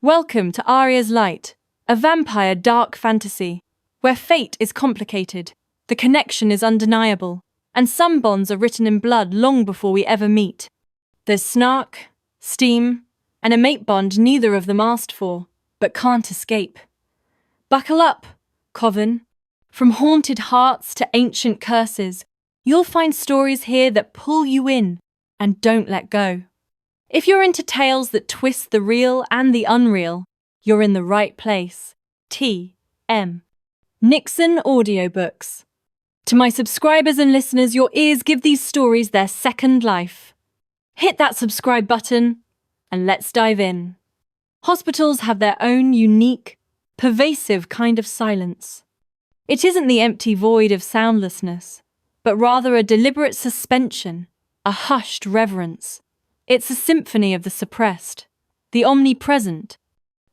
Welcome to Aria's Light, a vampire dark fantasy, where fate is complicated, the connection is undeniable, and some bonds are written in blood long before we ever meet. There's snark, steam, and a mate bond neither of them asked for, but can't escape. Buckle up, Coven. From haunted hearts to ancient curses, you'll find stories here that pull you in and don't let go. If you're into tales that twist the real and the unreal, you're in the right place. T.M. Nyxen Audiobooks. To my subscribers and listeners, your ears give these stories their second life. Hit that subscribe button and let's dive in. Hospitals have their own unique, pervasive kind of silence. It isn't the empty void of soundlessness, but rather a deliberate suspension, a hushed reverence. It's a symphony of the suppressed, the omnipresent,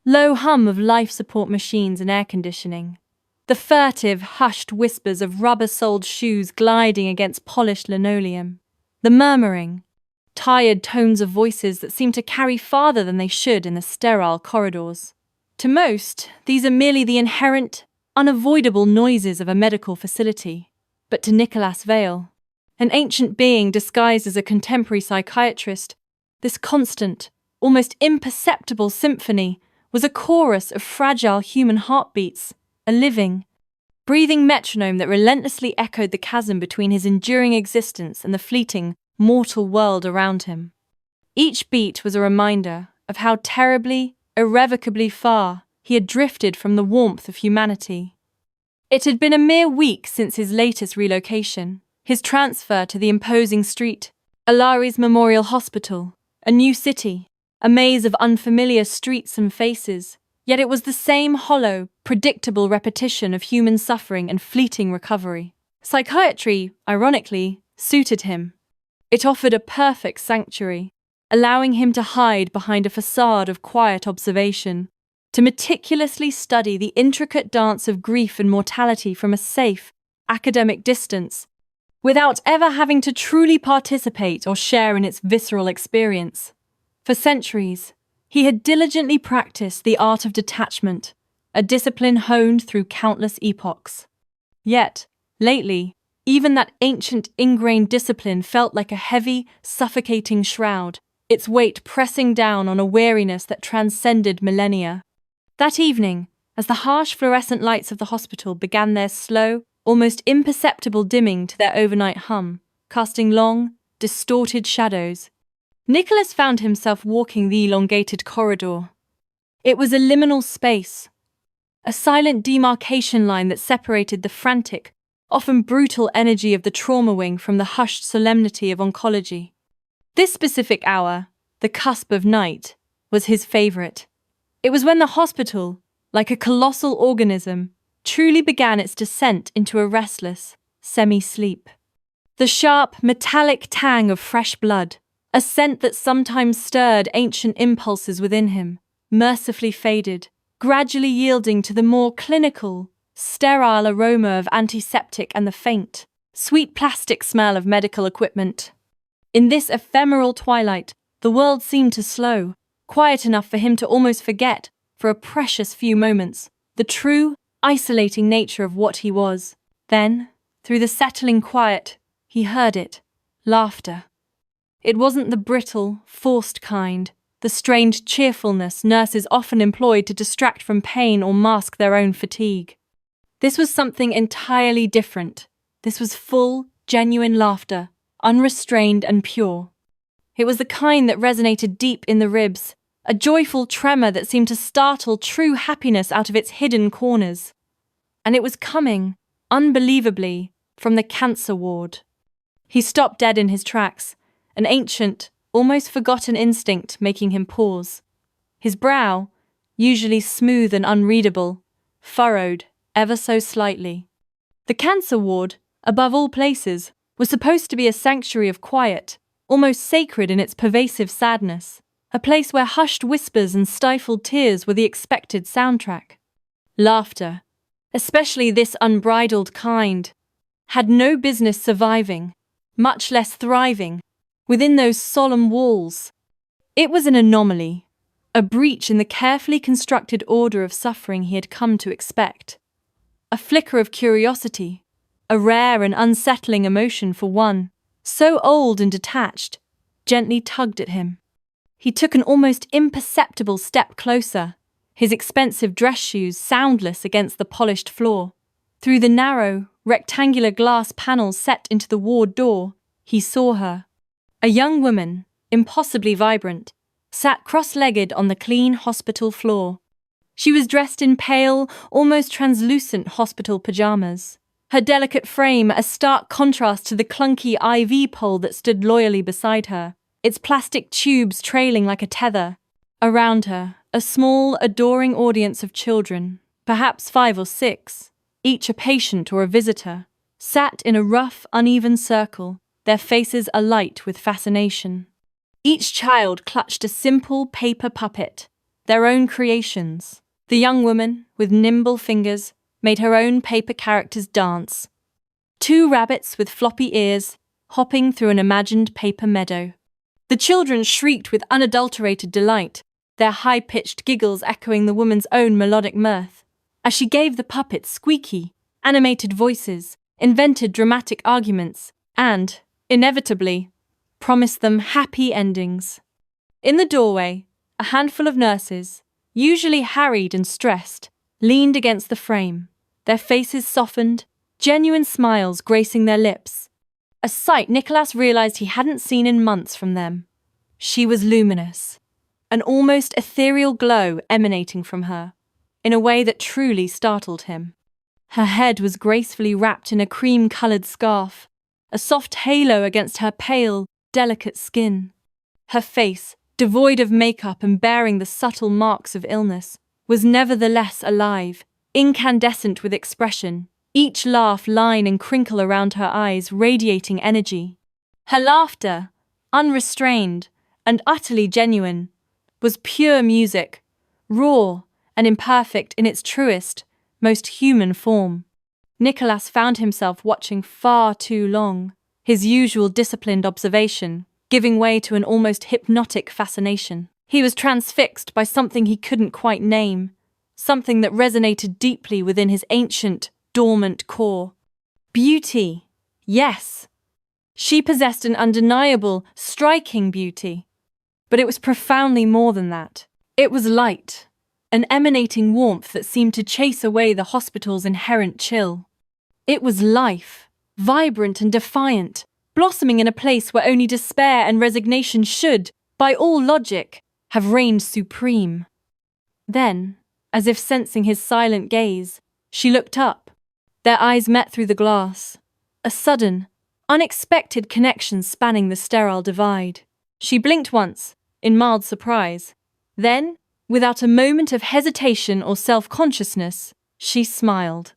low hum of life support machines and air conditioning, the furtive, hushed whispers of rubber-soled shoes gliding against polished linoleum, the murmuring, tired tones of voices that seem to carry farther than they should in the sterile corridors. To most, these are merely the inherent, unavoidable noises of a medical facility. But to Nicholas Vale, an ancient being disguised as a contemporary psychiatrist, this constant, almost imperceptible symphony was a chorus of fragile human heartbeats, a living, breathing metronome that relentlessly echoed the chasm between his enduring existence and the fleeting, mortal world around him. Each beat was a reminder of how terribly, irrevocably far he had drifted from the warmth of humanity. It had been a mere week since his latest relocation, his transfer to the imposing street, Alari's Memorial Hospital, a new city, a maze of unfamiliar streets and faces, yet it was the same hollow, predictable repetition of human suffering and fleeting recovery. Psychiatry, ironically, suited him. It offered a perfect sanctuary, allowing him to hide behind a facade of quiet observation, to meticulously study the intricate dance of grief and mortality from a safe, academic distance, without ever having to truly participate or share in its visceral experience. For centuries, he had diligently practiced the art of detachment, a discipline honed through countless epochs. Yet, lately, even that ancient ingrained discipline felt like a heavy, suffocating shroud, its weight pressing down on a weariness that transcended millennia. That evening, as the harsh fluorescent lights of the hospital began their slow, almost imperceptible dimming to their overnight hum, casting long, distorted shadows, Nicholas found himself walking the elongated corridor. It was a liminal space, a silent demarcation line that separated the frantic, often brutal energy of the trauma wing from the hushed solemnity of oncology. This specific hour, the cusp of night, was his favorite. It was when the hospital, like a colossal organism, truly began its descent into a restless, semi-sleep. The sharp, metallic tang of fresh blood, a scent that sometimes stirred ancient impulses within him, mercifully faded, gradually yielding to the more clinical, sterile aroma of antiseptic and the faint, sweet plastic smell of medical equipment. In this ephemeral twilight, the world seemed to slow, quiet enough for him to almost forget, for a precious few moments, the true, isolating nature of what he was. Then, through the settling quiet, he heard it. Laughter. It wasn't the brittle, forced kind, the strained cheerfulness nurses often employed to distract from pain or mask their own fatigue. This was something entirely different. This was full, genuine laughter, unrestrained and pure. It was the kind that resonated deep in the ribs, a joyful tremor that seemed to startle true happiness out of its hidden corners. And it was coming, unbelievably, from the cancer ward. He stopped dead in his tracks, an ancient, almost forgotten instinct making him pause. His brow, usually smooth and unreadable, furrowed ever so slightly. The cancer ward, above all places, was supposed to be a sanctuary of quiet, almost sacred in its pervasive sadness, a place where hushed whispers and stifled tears were the expected soundtrack. Laughter, especially this unbridled kind, had no business surviving, much less thriving, within those solemn walls. It was an anomaly, a breach in the carefully constructed order of suffering he had come to expect. A flicker of curiosity, a rare and unsettling emotion for one, so old and detached, gently tugged at him. He took an almost imperceptible step closer, his expensive dress shoes soundless against the polished floor. Through the narrow, rectangular glass panels set into the ward door, he saw her. A young woman, impossibly vibrant, sat cross-legged on the clean hospital floor. She was dressed in pale, almost translucent hospital pajamas, her delicate frame a stark contrast to the clunky IV pole that stood loyally beside her, its plastic tubes trailing like a tether. Around her, a small, adoring audience of children, perhaps 5 or 6, each a patient or a visitor, sat in a rough, uneven circle, their faces alight with fascination. Each child clutched a simple paper puppet, their own creations. The young woman, with nimble fingers, made her own paper characters dance. 2 rabbits with floppy ears, hopping through an imagined paper meadow. The children shrieked with unadulterated delight, their high-pitched giggles echoing the woman's own melodic mirth, as she gave the puppets squeaky, animated voices, invented dramatic arguments, and, inevitably, promised them happy endings. In the doorway, a handful of nurses, usually harried and stressed, leaned against the frame, their faces softened, genuine smiles gracing their lips. A sight Nicholas realized he hadn't seen in months from them. She was luminous, an almost ethereal glow emanating from her, in a way that truly startled him. Her head was gracefully wrapped in a cream-colored scarf, a soft halo against her pale, delicate skin. Her face, devoid of makeup and bearing the subtle marks of illness, was nevertheless alive, incandescent with expression, each laugh line and crinkle around her eyes radiating energy. Her laughter, unrestrained and utterly genuine, was pure music, raw and imperfect in its truest, most human form. Nicholas found himself watching far too long, his usual disciplined observation giving way to an almost hypnotic fascination. He was transfixed by something he couldn't quite name, something that resonated deeply within his ancient, dormant core. Beauty, yes. She possessed an undeniable, striking beauty. But it was profoundly more than that. It was light, an emanating warmth that seemed to chase away the hospital's inherent chill. It was life, vibrant and defiant, blossoming in a place where only despair and resignation should, by all logic, have reigned supreme. Then, as if sensing his silent gaze, she looked up. Their eyes met through the glass, a sudden, unexpected connection spanning the sterile divide. She blinked once, in mild surprise. Then, without a moment of hesitation or self-consciousness, she smiled.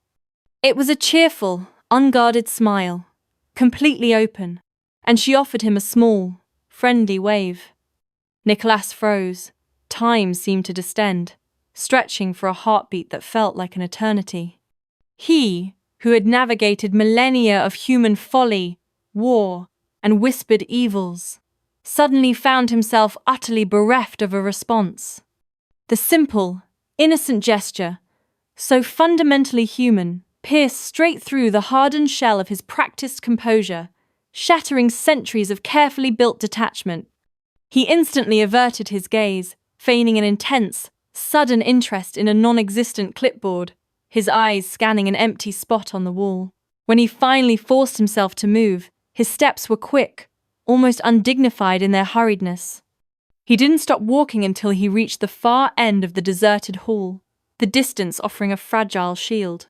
It was a cheerful, unguarded smile, completely open, and she offered him a small, friendly wave. Nicholas froze. Time seemed to distend, stretching for a heartbeat that felt like an eternity. He, who had navigated millennia of human folly, war, and whispered evils, suddenly found himself utterly bereft of a response. The simple, innocent gesture, so fundamentally human, pierced straight through the hardened shell of his practiced composure, shattering centuries of carefully built detachment. He instantly averted his gaze, feigning an intense, sudden interest in a non-existent clipboard, his eyes scanning an empty spot on the wall. When he finally forced himself to move, his steps were quick, almost undignified in their hurriedness. He didn't stop walking until he reached the far end of the deserted hall, the distance offering a fragile shield.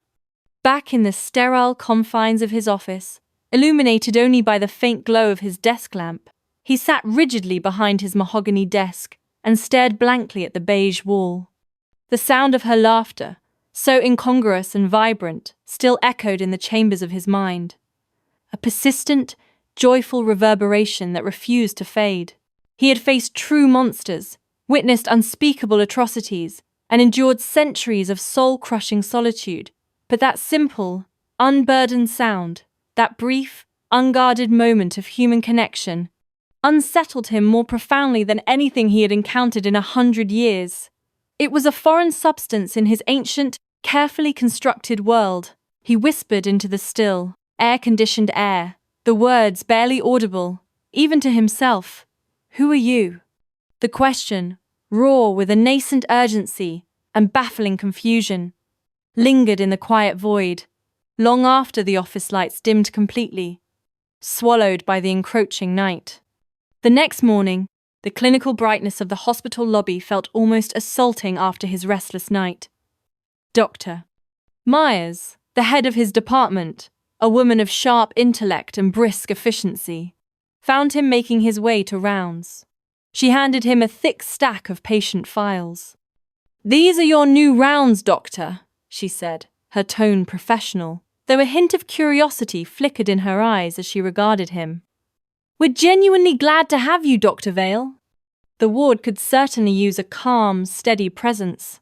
Back in the sterile confines of his office, illuminated only by the faint glow of his desk lamp, he sat rigidly behind his mahogany desk and stared blankly at the beige wall. The sound of her laughter, so incongruous and vibrant, still echoed in the chambers of his mind. A persistent, joyful reverberation that refused to fade. He had faced true monsters, witnessed unspeakable atrocities, and endured centuries of soul-crushing solitude. But that simple, unburdened sound, that brief, unguarded moment of human connection, unsettled him more profoundly than anything he had encountered in 100 years. It was a foreign substance in his ancient, carefully constructed world. He whispered into the still, air-conditioned air, the words barely audible, even to himself. "Who are you?" The question, raw with a nascent urgency and baffling confusion, lingered in the quiet void, long after the office lights dimmed completely, swallowed by the encroaching night. The next morning, the clinical brightness of the hospital lobby felt almost assaulting after his restless night. Dr. Myers, the head of his department, a woman of sharp intellect and brisk efficiency, found him making his way to rounds. She handed him a thick stack of patient files. "These are your new rounds, doctor," she said, her tone professional, though a hint of curiosity flickered in her eyes as she regarded him. "We're genuinely glad to have you, Dr. Vale." The ward could certainly use a calm, steady presence.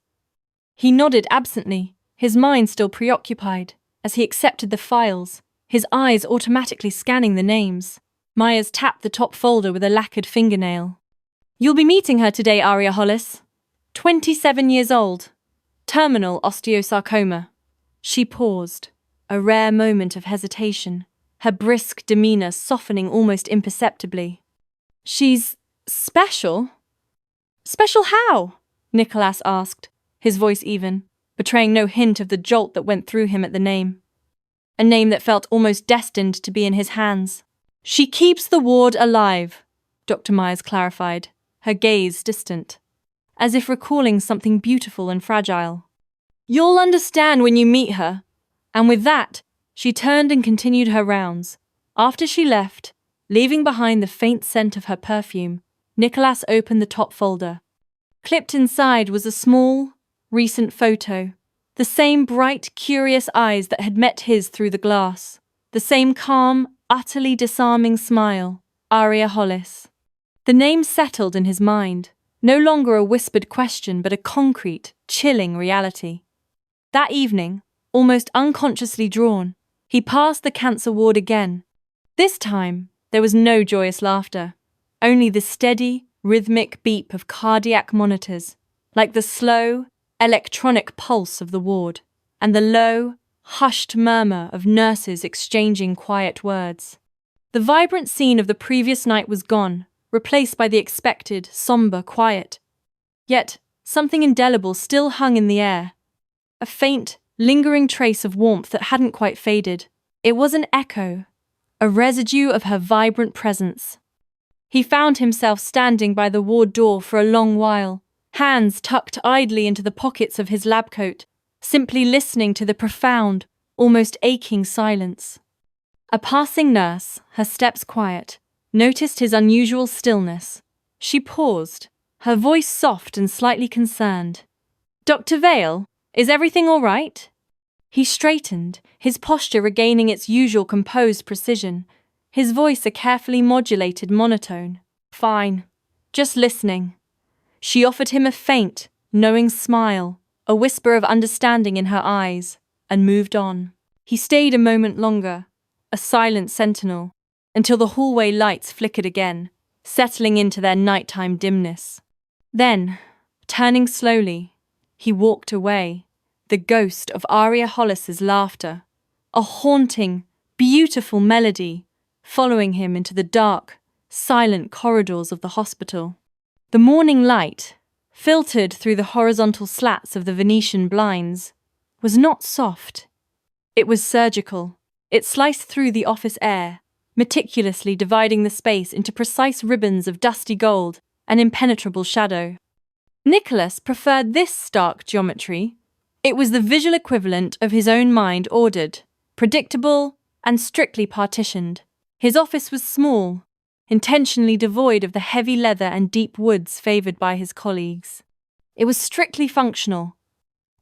He nodded absently, his mind still preoccupied, as he accepted the files, his eyes automatically scanning the names. Myers tapped the top folder with a lacquered fingernail. "You'll be meeting her today, Aria Hollis. 27 years old. Terminal osteosarcoma." She paused, a rare moment of hesitation, her brisk demeanor softening almost imperceptibly. "She's special?" "Special how?" Nicholas asked, his voice even, betraying no hint of the jolt that went through him at the name. A name that felt almost destined to be in his hands. "She keeps the ward alive," Dr. Myers clarified, her gaze distant, as if recalling something beautiful and fragile. "You'll understand when you meet her." And with that, she turned and continued her rounds. After she left, leaving behind the faint scent of her perfume, Nicholas opened the top folder. Clipped inside was a small, recent photo. The same bright, curious eyes that had met his through the glass. The same calm, utterly disarming smile. Aria Hollis. The name settled in his mind, no longer a whispered question but a concrete, chilling reality. That evening, almost unconsciously drawn, he passed the cancer ward again. This time, there was no joyous laughter, only the steady, rhythmic beep of cardiac monitors, like the slow, electronic pulse of the ward, and the low, hushed murmur of nurses exchanging quiet words. The vibrant scene of the previous night was gone, replaced by the expected, somber quiet. Yet, something indelible still hung in the air. A faint, lingering trace of warmth that hadn't quite faded. It was an echo, a residue of her vibrant presence. He found himself standing by the ward door for a long while, hands tucked idly into the pockets of his lab coat, simply listening to the profound, almost aching silence. A passing nurse, her steps quiet, noticed his unusual stillness. She paused, her voice soft and slightly concerned. "Dr. Vale, is everything all right?" He straightened, his posture regaining its usual composed precision, his voice a carefully modulated monotone. "Fine. Just listening." She offered him a faint, knowing smile, a whisper of understanding in her eyes, and moved on. He stayed a moment longer, a silent sentinel, until the hallway lights flickered again, settling into their nighttime dimness. Then, turning slowly, he walked away, the ghost of Aria Hollis's laughter, a haunting, beautiful melody, following him into the dark, silent corridors of the hospital. The morning light, filtered through the horizontal slats of the Venetian blinds, was not soft. It was surgical. It sliced through the office air, meticulously dividing the space into precise ribbons of dusty gold and impenetrable shadow. Nicholas preferred this stark geometry. It was the visual equivalent of his own mind ordered, predictable, and strictly partitioned. His office was small, intentionally devoid of the heavy leather and deep woods favoured by his colleagues. It was strictly functional.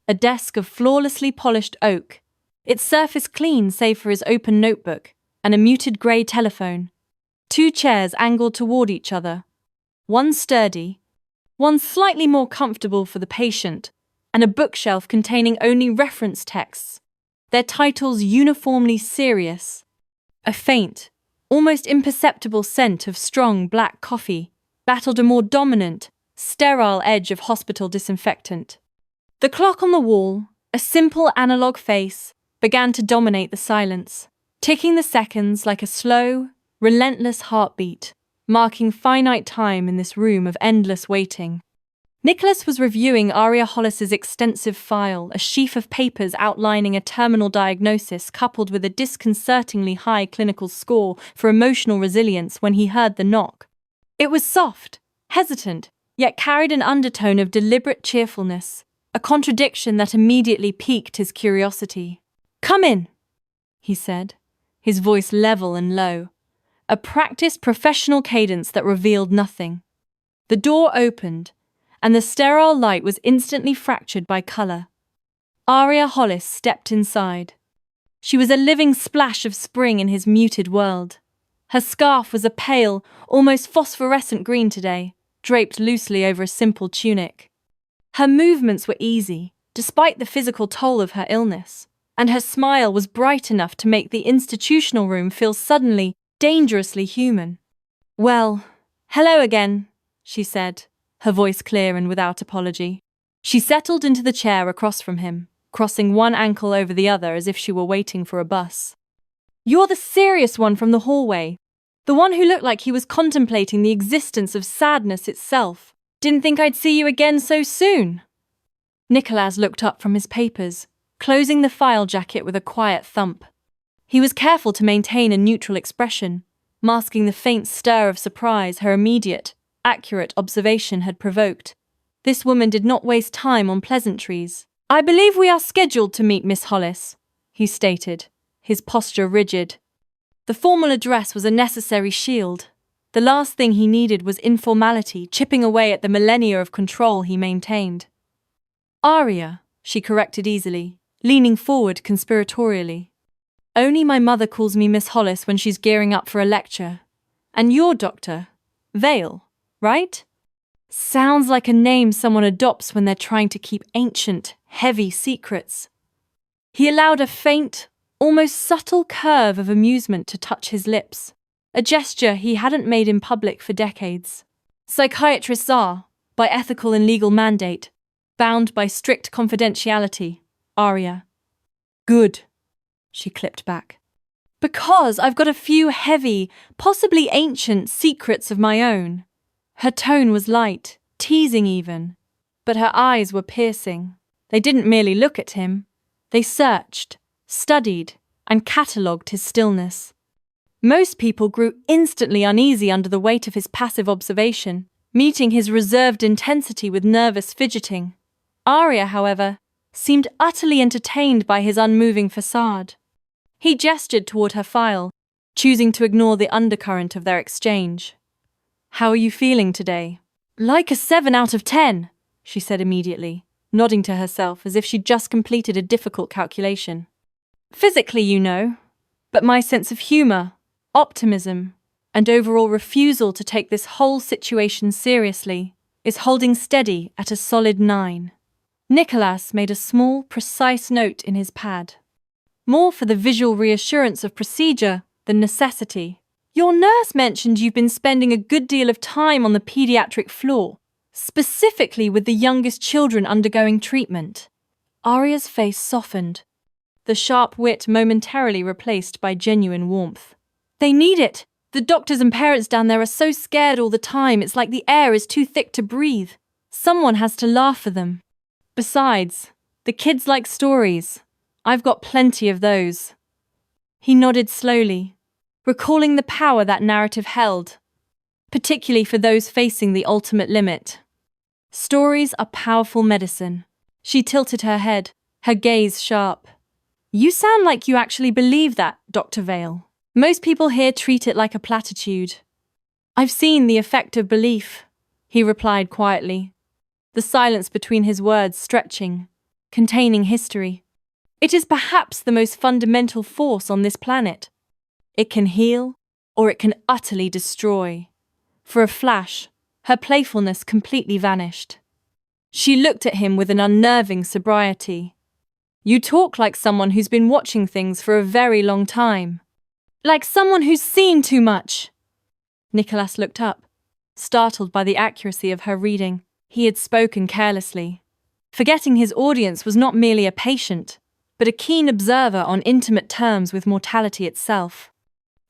A desk of flawlessly polished oak, its surface clean save for his open notebook and a muted grey telephone. 2 chairs angled toward each other, one sturdy, one slightly more comfortable for the patient, and a bookshelf containing only reference texts, their titles uniformly serious. A faint, almost imperceptible scent of strong black coffee battled a more dominant, sterile edge of hospital disinfectant. The clock on the wall, a simple analog face, began to dominate the silence, ticking the seconds like a slow, relentless heartbeat, marking finite time in this room of endless waiting. Nicholas was reviewing Aria Hollis's extensive file, a sheaf of papers outlining a terminal diagnosis coupled with a disconcertingly high clinical score for emotional resilience when he heard the knock. It was soft, hesitant, yet carried an undertone of deliberate cheerfulness, a contradiction that immediately piqued his curiosity. "Come in," he said, his voice level and low, a practiced professional cadence that revealed nothing. The door opened, and the sterile light was instantly fractured by color. Aria Hollis stepped inside. She was a living splash of spring in his muted world. Her scarf was a pale, almost phosphorescent green today, draped loosely over a simple tunic. Her movements were easy, despite the physical toll of her illness, and her smile was bright enough to make the institutional room feel suddenly, dangerously human. "Well, hello again," she said, her voice clear and without apology. She settled into the chair across from him, crossing one ankle over the other as if she were waiting for a bus. "You're the serious one from the hallway. The one who looked like he was contemplating the existence of sadness itself. Didn't think I'd see you again so soon." Nicholas looked up from his papers, closing the file jacket with a quiet thump. He was careful to maintain a neutral expression, masking the faint stir of surprise her immediate, accurate observation had provoked. This woman did not waste time on pleasantries. "I believe we are scheduled to meet Miss Hollis," he stated, his posture rigid. The formal address was a necessary shield. The last thing he needed was informality chipping away at the millennia of control he maintained. "Aria," she corrected easily, leaning forward conspiratorially. "Only my mother calls me Miss Hollis when she's gearing up for a lecture. And you're Dr. Vale, right? Sounds like a name someone adopts when they're trying to keep ancient, heavy secrets." He allowed a faint, almost subtle curve of amusement to touch his lips, a gesture he hadn't made in public for decades. Psychiatrists are, by ethical and legal mandate, bound by strict confidentiality, Aria. "Good," she clipped back. "Because I've got a few heavy, possibly ancient secrets of my own." Her tone was light, teasing even, but her eyes were piercing. They didn't merely look at him. They searched, studied, and catalogued his stillness. Most people grew instantly uneasy under the weight of his passive observation, meeting his reserved intensity with nervous fidgeting. Aria, however, seemed utterly entertained by his unmoving facade. He gestured toward her file, choosing to ignore the undercurrent of their exchange. "How are you feeling today?" "Like a 7 out of 10, she said immediately, nodding to herself as if she'd just completed a difficult calculation. "Physically, you know, but my sense of humor, optimism, and overall refusal to take this whole situation seriously is holding steady at a solid 9. Nicholas made a small, precise note in his pad. More for the visual reassurance of procedure than necessity. "Your nurse mentioned you've been spending a good deal of time on the pediatric floor, specifically with the youngest children undergoing treatment." Aria's face softened, the sharp wit momentarily replaced by genuine warmth. "They need it. The doctors and parents down there are so scared all the time, it's like the air is too thick to breathe. Someone has to laugh for them. Besides, the kids like stories. I've got plenty of those." He nodded slowly, recalling the power that narrative held, particularly for those facing the ultimate limit. Stories are powerful medicine. She tilted her head, her gaze sharp. "You sound like you actually believe that, Dr. Vale. Most people here treat it like a platitude." "I've seen the effect of belief," he replied quietly, the silence between his words stretching, containing history. "It is perhaps the most fundamental force on this planet. It can heal, or it can utterly destroy." For a flash, her playfulness completely vanished. She looked at him with an unnerving sobriety. "You talk like someone who's been watching things for a very long time." Like someone who's seen too much. Nicholas looked up, startled by the accuracy of her reading. He had spoken carelessly, forgetting his audience was not merely a patient, but a keen observer on intimate terms with mortality itself.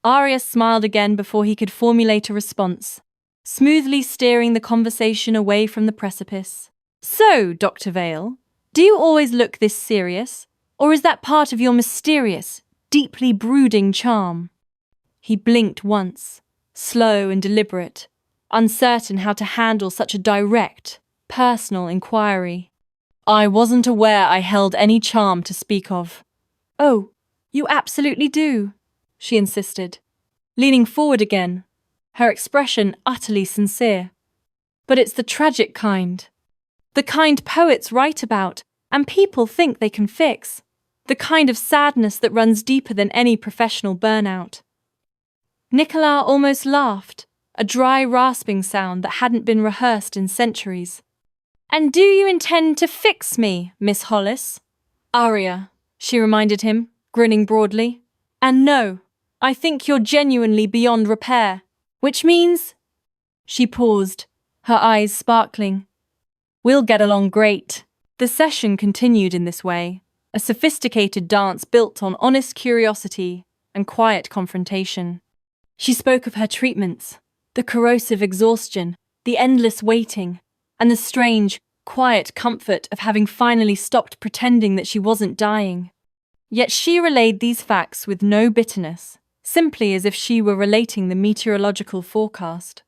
Aria smiled again before he could formulate a response, smoothly steering the conversation away from the precipice. So, Dr. Vale, do you always look this serious, or is that part of your mysterious, deeply brooding charm? He blinked once, slow and deliberate, uncertain how to handle such a direct, personal inquiry. I wasn't aware I held any charm to speak of. Oh, you absolutely do, she insisted, leaning forward again, her expression utterly sincere. But it's the tragic kind. The kind poets write about and people think they can fix. The kind of sadness that runs deeper than any professional burnout. Nicolas almost laughed, a dry rasping sound that hadn't been rehearsed in centuries. And do you intend to fix me, Miss Hollis? Aria, she reminded him, grinning broadly. And no, I think you're genuinely beyond repair. Which means... She paused, her eyes sparkling. We'll get along great. The session continued in this way, a sophisticated dance built on honest curiosity and quiet confrontation. She spoke of her treatments, the corrosive exhaustion, the endless waiting, and the strange, quiet comfort of having finally stopped pretending that she wasn't dying. Yet she relayed these facts with no bitterness, simply as if she were relating the meteorological forecast.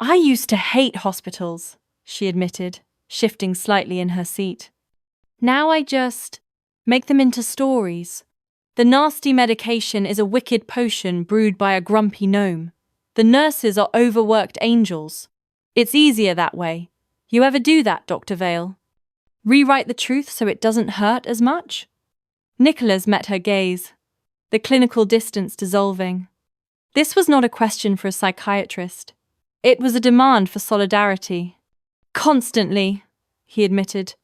I used to hate hospitals, she admitted, shifting slightly in her seat. Now I just make them into stories. The nasty medication is a wicked potion brewed by a grumpy gnome. The nurses are overworked angels. It's easier that way. You ever do that, Dr. Vale? Rewrite the truth so it doesn't hurt as much? Nicholas met her gaze, the clinical distance dissolving. This was not a question for a psychiatrist. It was a demand for solidarity. Constantly, he admitted,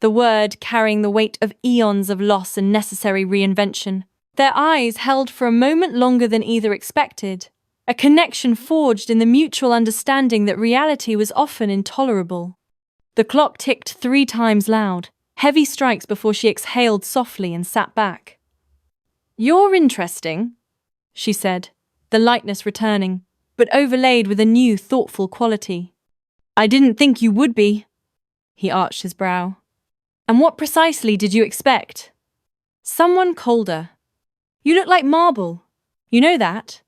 the word carrying the weight of eons of loss and necessary reinvention. Their eyes held for a moment longer than either expected, a connection forged in the mutual understanding that reality was often intolerable. The clock ticked 3 times loud, heavy strikes before she exhaled softly and sat back. You're interesting, she said, the lightness returning, but overlaid with a new, thoughtful quality. I didn't think you would be. He arched his brow. And what precisely did you expect? Someone colder. You look like marble. You know that?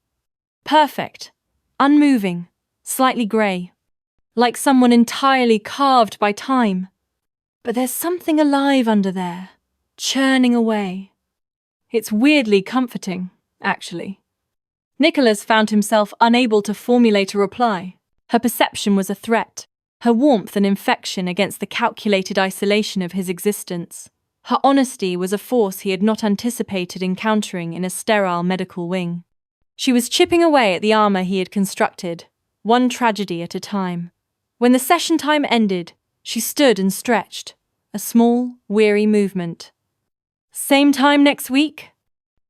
Perfect. Unmoving. Slightly grey. Like someone entirely carved by time. But there's something alive under there, churning away. It's weirdly comforting, actually. Nicholas found himself unable to formulate a reply. Her perception was a threat, her warmth an infection against the calculated isolation of his existence. Her honesty was a force he had not anticipated encountering in a sterile medical wing. She was chipping away at the armor he had constructed, one tragedy at a time. When the session time ended, she stood and stretched, a small, weary movement. Same time next week?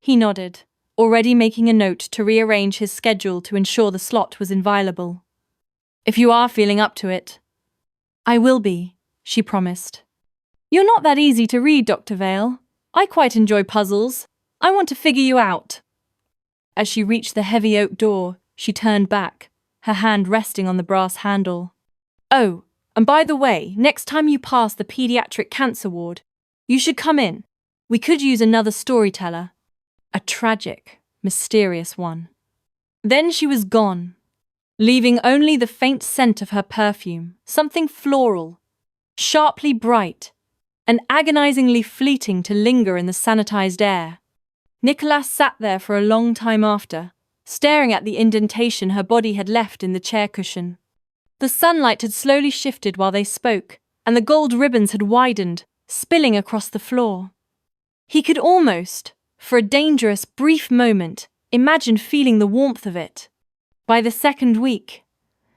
He nodded, already making a note to rearrange his schedule to ensure the slot was inviolable. If you are feeling up to it. I will be, she promised. You're not that easy to read, Dr. Vale. I quite enjoy puzzles. I want to figure you out. As she reached the heavy oak door, she turned back, her hand resting on the brass handle. Oh, and by the way, next time you pass the pediatric cancer ward, you should come in. We could use another storyteller. A tragic, mysterious one. Then she was gone, leaving only the faint scent of her perfume, something floral, sharply bright, and agonizingly fleeting to linger in the sanitized air. Nicholas sat there for a long time after, staring at the indentation her body had left in the chair cushion. The sunlight had slowly shifted while they spoke, and the gold ribbons had widened, spilling across the floor. He could almost, for a dangerous, brief moment, imagine feeling the warmth of it. By the second week,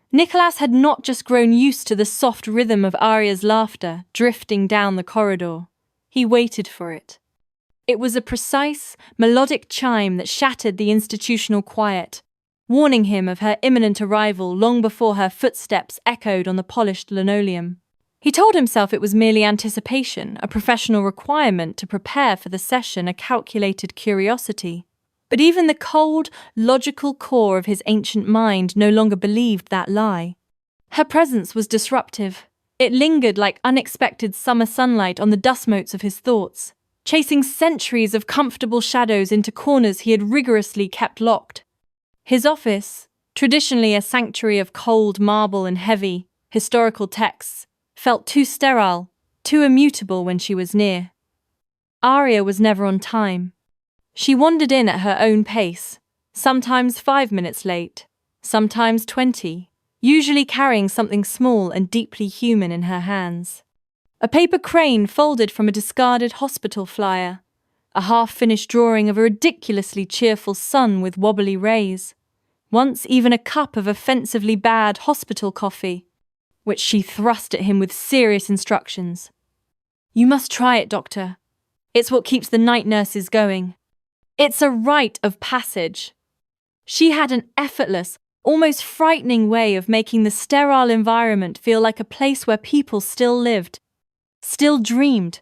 Nicholas had not just grown used to the soft rhythm of Aria's laughter drifting down the corridor. He waited for it. It was a precise, melodic chime that shattered the institutional quiet, warning him of her imminent arrival long before her footsteps echoed on the polished linoleum. He told himself it was merely anticipation, a professional requirement to prepare for the session, a calculated curiosity. But even the cold, logical core of his ancient mind no longer believed that lie. Her presence was disruptive. It lingered like unexpected summer sunlight on the dust motes of his thoughts, chasing centuries of comfortable shadows into corners he had rigorously kept locked. His office, traditionally a sanctuary of cold marble and heavy, historical texts, felt too sterile, too immutable when she was near. Aria was never on time. She wandered in at her own pace, sometimes 5 minutes late, sometimes 20, usually carrying something small and deeply human in her hands. A paper crane folded from a discarded hospital flyer, a half-finished drawing of a ridiculously cheerful sun with wobbly rays, once even a cup of offensively bad hospital coffee, which she thrust at him with serious instructions. "You must try it, doctor. It's what keeps the night nurses going. It's a rite of passage." She had an effortless, almost frightening way of making the sterile environment feel like a place where people still lived, still dreamed,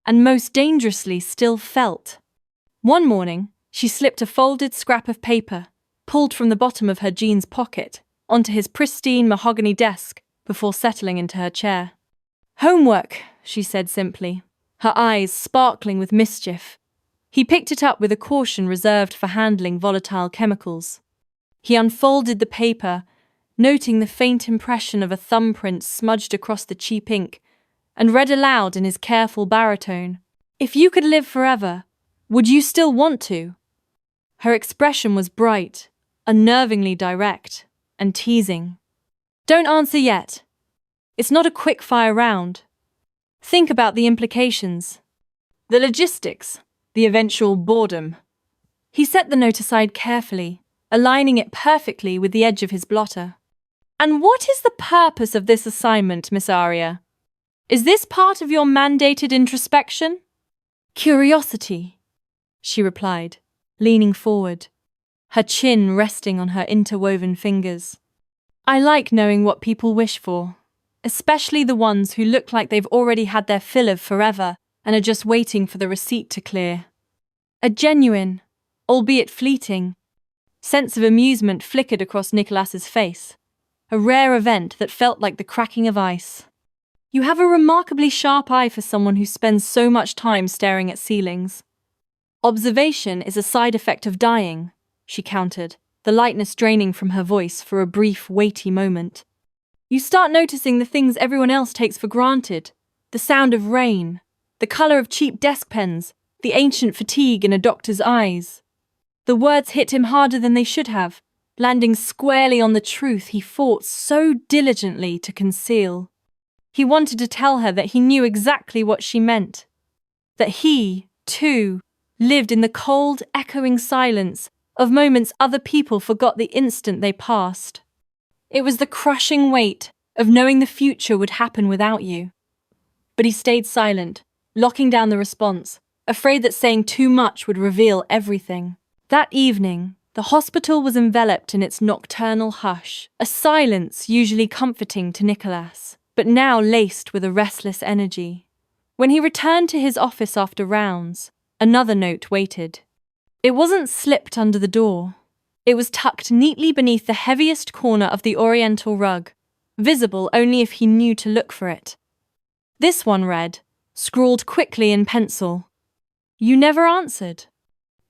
and most dangerously still felt. One morning, she slipped a folded scrap of paper, pulled from the bottom of her jeans pocket, onto his pristine mahogany desk before settling into her chair. "Homework," she said simply, her eyes sparkling with mischief. He picked it up with a caution reserved for handling volatile chemicals. He unfolded the paper, noting the faint impression of a thumbprint smudged across the cheap ink, and read aloud in his careful baritone, "If you could live forever, would you still want to?" Her expression was bright, unnervingly direct, and teasing. "Don't answer yet. It's not a quick-fire round. Think about the implications. The logistics, the eventual boredom." He set the note aside carefully, aligning it perfectly with the edge of his blotter. "And what is the purpose of this assignment, Miss Aria? Is this part of your mandated introspection?" "Curiosity," she replied, leaning forward, her chin resting on her interwoven fingers. "I like knowing what people wish for, especially the ones who look like they've already had their fill of forever and are just waiting for the receipt to clear." A genuine, albeit fleeting, sense of amusement flickered across Nicholas's face, a rare event that felt like the cracking of ice. "You have a remarkably sharp eye for someone who spends so much time staring at ceilings." "Observation is a side effect of dying," she countered, the lightness draining from her voice for a brief, weighty moment. "You start noticing the things everyone else takes for granted, the sound of rain, the color of cheap desk pens, the ancient fatigue in a doctor's eyes." The words hit him harder than they should have, landing squarely on the truth he fought so diligently to conceal. He wanted to tell her that he knew exactly what she meant, that he, too, lived in the cold, echoing silence of moments other people forgot the instant they passed. It was the crushing weight of knowing the future would happen without you. But he stayed silent, locking down the response, afraid that saying too much would reveal everything. That evening, the hospital was enveloped in its nocturnal hush, a silence usually comforting to Nicholas, but now laced with a restless energy. When he returned to his office after rounds, another note waited. It wasn't slipped under the door. It was tucked neatly beneath the heaviest corner of the oriental rug, visible only if he knew to look for it. This one read, scrawled quickly in pencil, "You never answered.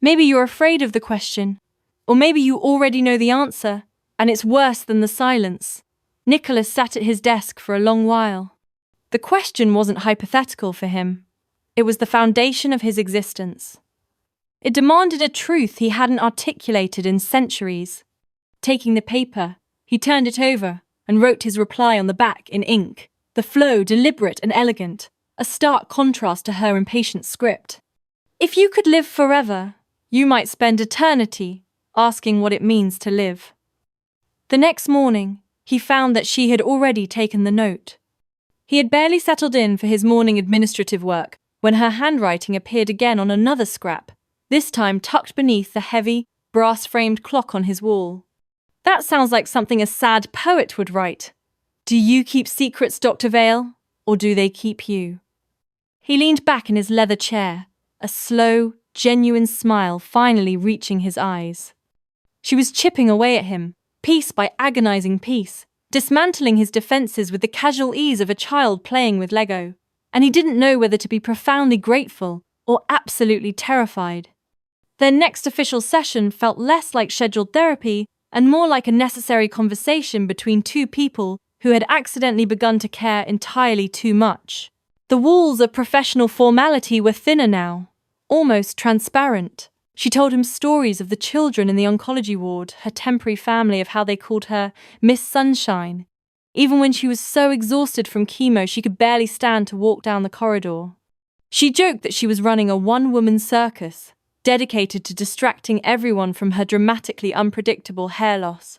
Maybe you're afraid of the question, or maybe you already know the answer, and it's worse than the silence." Nicholas sat at his desk for a long while. The question wasn't hypothetical for him. It was the foundation of his existence. It demanded a truth he hadn't articulated in centuries. Taking the paper, he turned it over and wrote his reply on the back in ink, the flow deliberate and elegant, a stark contrast to her impatient script. "If you could live forever, you might spend eternity asking what it means to live." The next morning, he found that she had already taken the note. He had barely settled in for his morning administrative work when her handwriting appeared again on another scrap, this time tucked beneath the heavy, brass-framed clock on his wall. That sounds like something a sad poet would write. Do you keep secrets, Dr. Vale, or do they keep you? He leaned back in his leather chair, a slow, genuine smile finally reaching his eyes. She was chipping away at him, piece by agonizing piece, dismantling his defenses with the casual ease of a child playing with Lego, and he didn't know whether to be profoundly grateful or absolutely terrified. Their next official session felt less like scheduled therapy and more like a necessary conversation between two people who had accidentally begun to care entirely too much. The walls of professional formality were thinner now, almost transparent. She told him stories of the children in the oncology ward, her temporary family, of how they called her Miss Sunshine, even when she was so exhausted from chemo she could barely stand to walk down the corridor. She joked that she was running a one-woman circus, dedicated to distracting everyone from her dramatically unpredictable hair loss.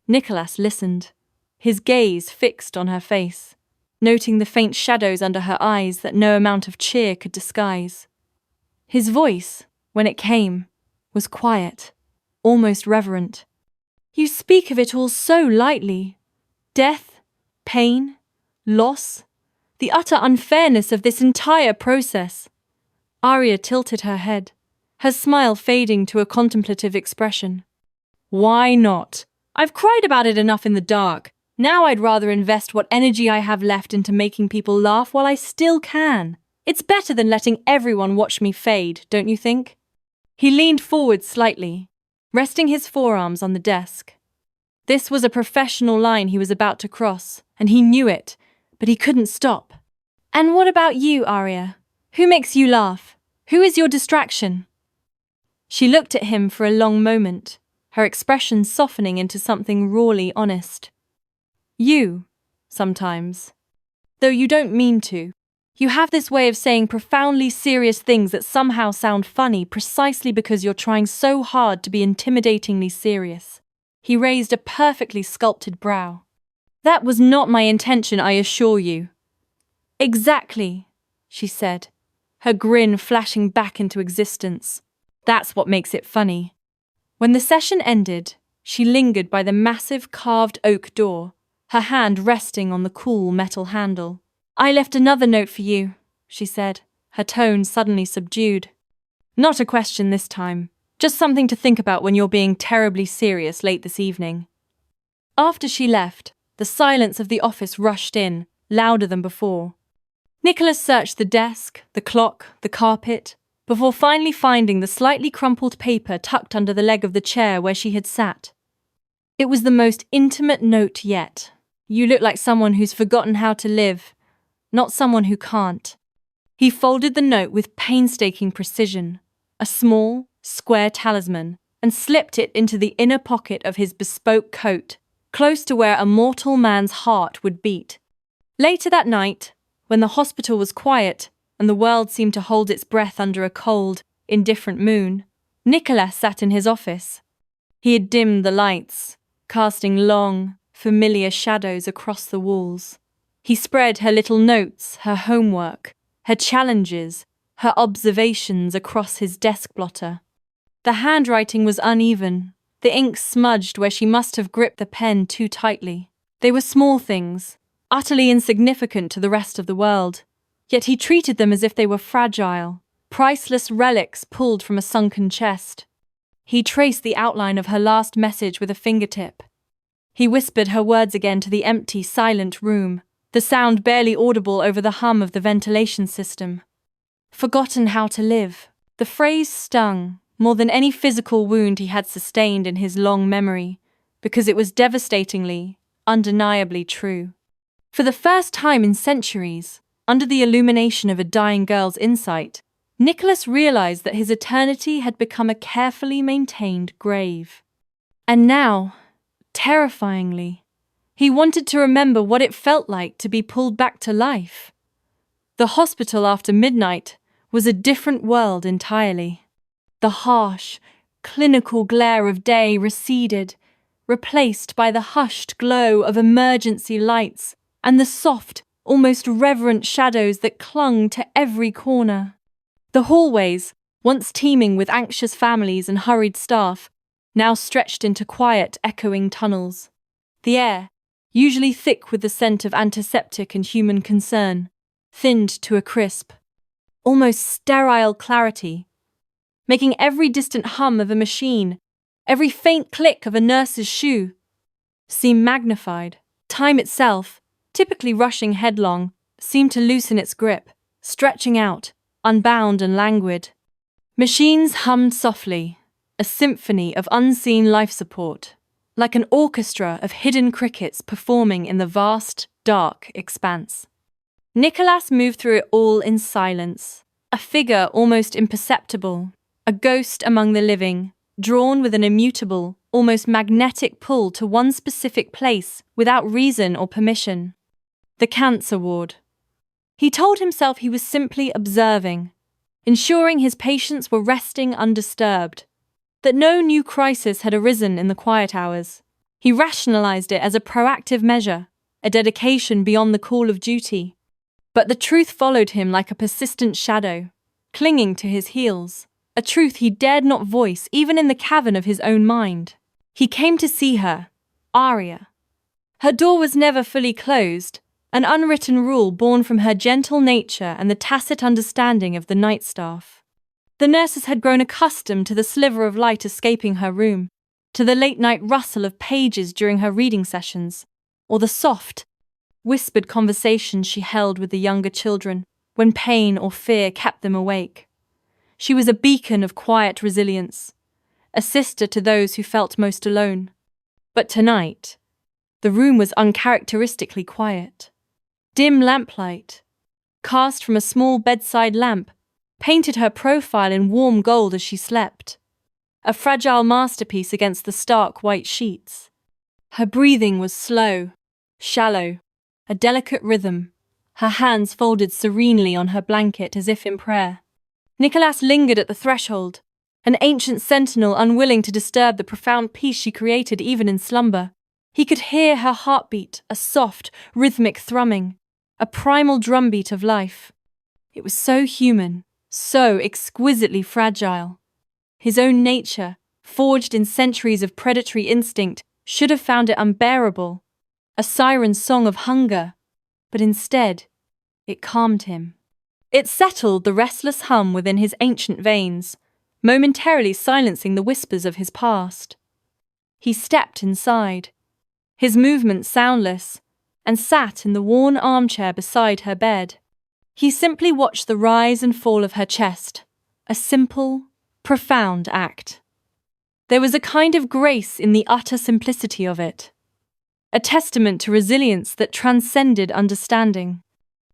Nicholas listened, his gaze fixed on her face, noting the faint shadows under her eyes that no amount of cheer could disguise. His voice, when it came, was quiet, almost reverent. You speak of it all so lightly. Death, pain, loss, the utter unfairness of this entire process. Aria tilted her head, her smile fading to a contemplative expression. Why not? I've cried about it enough in the dark. Now I'd rather invest what energy I have left into making people laugh while I still can. It's better than letting everyone watch me fade, don't you think? He leaned forward slightly, resting his forearms on the desk. This was a professional line he was about to cross, and he knew it, but he couldn't stop. And what about you, Aria? Who makes you laugh? Who is your distraction? She looked at him for a long moment, her expression softening into something rawly honest. You, sometimes. Though you don't mean to. You have this way of saying profoundly serious things that somehow sound funny precisely because you're trying so hard to be intimidatingly serious. He raised a perfectly sculpted brow. That was not my intention, I assure you. Exactly, she said, her grin flashing back into existence. That's what makes it funny. When the session ended, she lingered by the massive carved oak door, her hand resting on the cool metal handle. I left another note for you, she said, her tone suddenly subdued. Not a question this time, just something to think about when you're being terribly serious late this evening. After she left, the silence of the office rushed in, louder than before. Nicholas searched the desk, the clock, the carpet, before finally finding the slightly crumpled paper tucked under the leg of the chair where she had sat. It was the most intimate note yet. You look like someone who's forgotten how to live, not someone who can't. He folded the note with painstaking precision, a small, square talisman, and slipped it into the inner pocket of his bespoke coat, close to where a mortal man's heart would beat. Later that night, when the hospital was quiet and the world seemed to hold its breath under a cold, indifferent moon, Nicholas sat in his office. He had dimmed the lights, casting long, familiar shadows across the walls. He spread her little notes, her homework, her challenges, her observations across his desk blotter. The handwriting was uneven, the ink smudged where she must have gripped the pen too tightly. They were small things, utterly insignificant to the rest of the world, yet he treated them as if they were fragile, priceless relics pulled from a sunken chest. He traced the outline of her last message with a fingertip. He whispered her words again to the empty, silent room, the sound barely audible over the hum of the ventilation system. Forgotten how to live. The phrase stung more than any physical wound he had sustained in his long memory, because it was devastatingly, undeniably true. For the first time in centuries, under the illumination of a dying girl's insight, Nicholas realized that his eternity had become a carefully maintained grave. And now, terrifyingly, he wanted to remember what it felt like to be pulled back to life. The hospital after midnight was a different world entirely. The harsh, clinical glare of day receded, replaced by the hushed glow of emergency lights and the soft, almost reverent shadows that clung to every corner. The hallways, once teeming with anxious families and hurried staff, now stretched into quiet, echoing tunnels. The air, usually thick with the scent of antiseptic and human concern, thinned to a crisp, almost sterile clarity, making every distant hum of a machine, every faint click of a nurse's shoe, seem magnified. Time itself, typically rushing headlong, seemed to loosen its grip, stretching out, unbound and languid. Machines hummed softly, a symphony of unseen life support, like an orchestra of hidden crickets performing in the vast, dark expanse. Nicholas moved through it all in silence, a figure almost imperceptible, a ghost among the living, drawn with an immutable, almost magnetic pull to one specific place without reason or permission. The cancer ward. He told himself he was simply observing, ensuring his patients were resting undisturbed, that no new crisis had arisen in the quiet hours. He rationalized it as a proactive measure, a dedication beyond the call of duty. But the truth followed him like a persistent shadow, clinging to his heels, a truth he dared not voice even in the cavern of his own mind. He came to see her, Aria. Her door was never fully closed, an unwritten rule born from her gentle nature and the tacit understanding of the night staff. The nurses had grown accustomed to the sliver of light escaping her room, to the late-night rustle of pages during her reading sessions, or the soft, whispered conversations she held with the younger children when pain or fear kept them awake. She was a beacon of quiet resilience, a sister to those who felt most alone. But tonight, the room was uncharacteristically quiet. Dim lamplight, cast from a small bedside lamp, painted her profile in warm gold as she slept, a fragile masterpiece against the stark white sheets. Her breathing was slow, shallow, a delicate rhythm, her hands folded serenely on her blanket as if in prayer. Nicholas lingered at the threshold, an ancient sentinel unwilling to disturb the profound peace she created even in slumber. He could hear her heartbeat, a soft, rhythmic thrumming, a primal drumbeat of life. It was so human, so exquisitely fragile. His own nature, forged in centuries of predatory instinct, should have found it unbearable, a siren song of hunger, but instead, it calmed him. It settled the restless hum within his ancient veins, momentarily silencing the whispers of his past. He stepped inside, his movements soundless, and sat in the worn armchair beside her bed. He simply watched the rise and fall of her chest, a simple, profound act. There was a kind of grace in the utter simplicity of it, a testament to resilience that transcended understanding.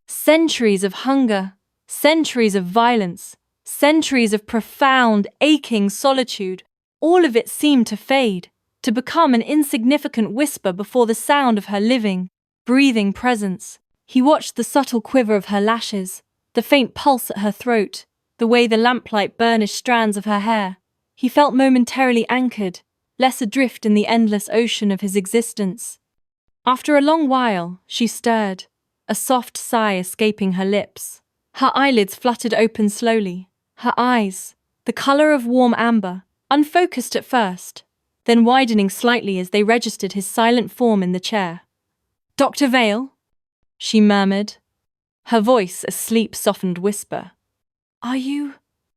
Centuries of hunger, centuries of violence, centuries of profound, aching solitude, all of it seemed to fade, to become an insignificant whisper before the sound of her living, breathing presence. He watched the subtle quiver of her lashes, the faint pulse at her throat, the way the lamplight burnished strands of her hair. He felt momentarily anchored, less adrift in the endless ocean of his existence. After a long while, she stirred, a soft sigh escaping her lips. Her eyelids fluttered open slowly, her eyes, the colour of warm amber, unfocused at first, then widening slightly as they registered his silent form in the chair. "Dr. Vale?" she murmured, her voice a sleep-softened whisper. "Are you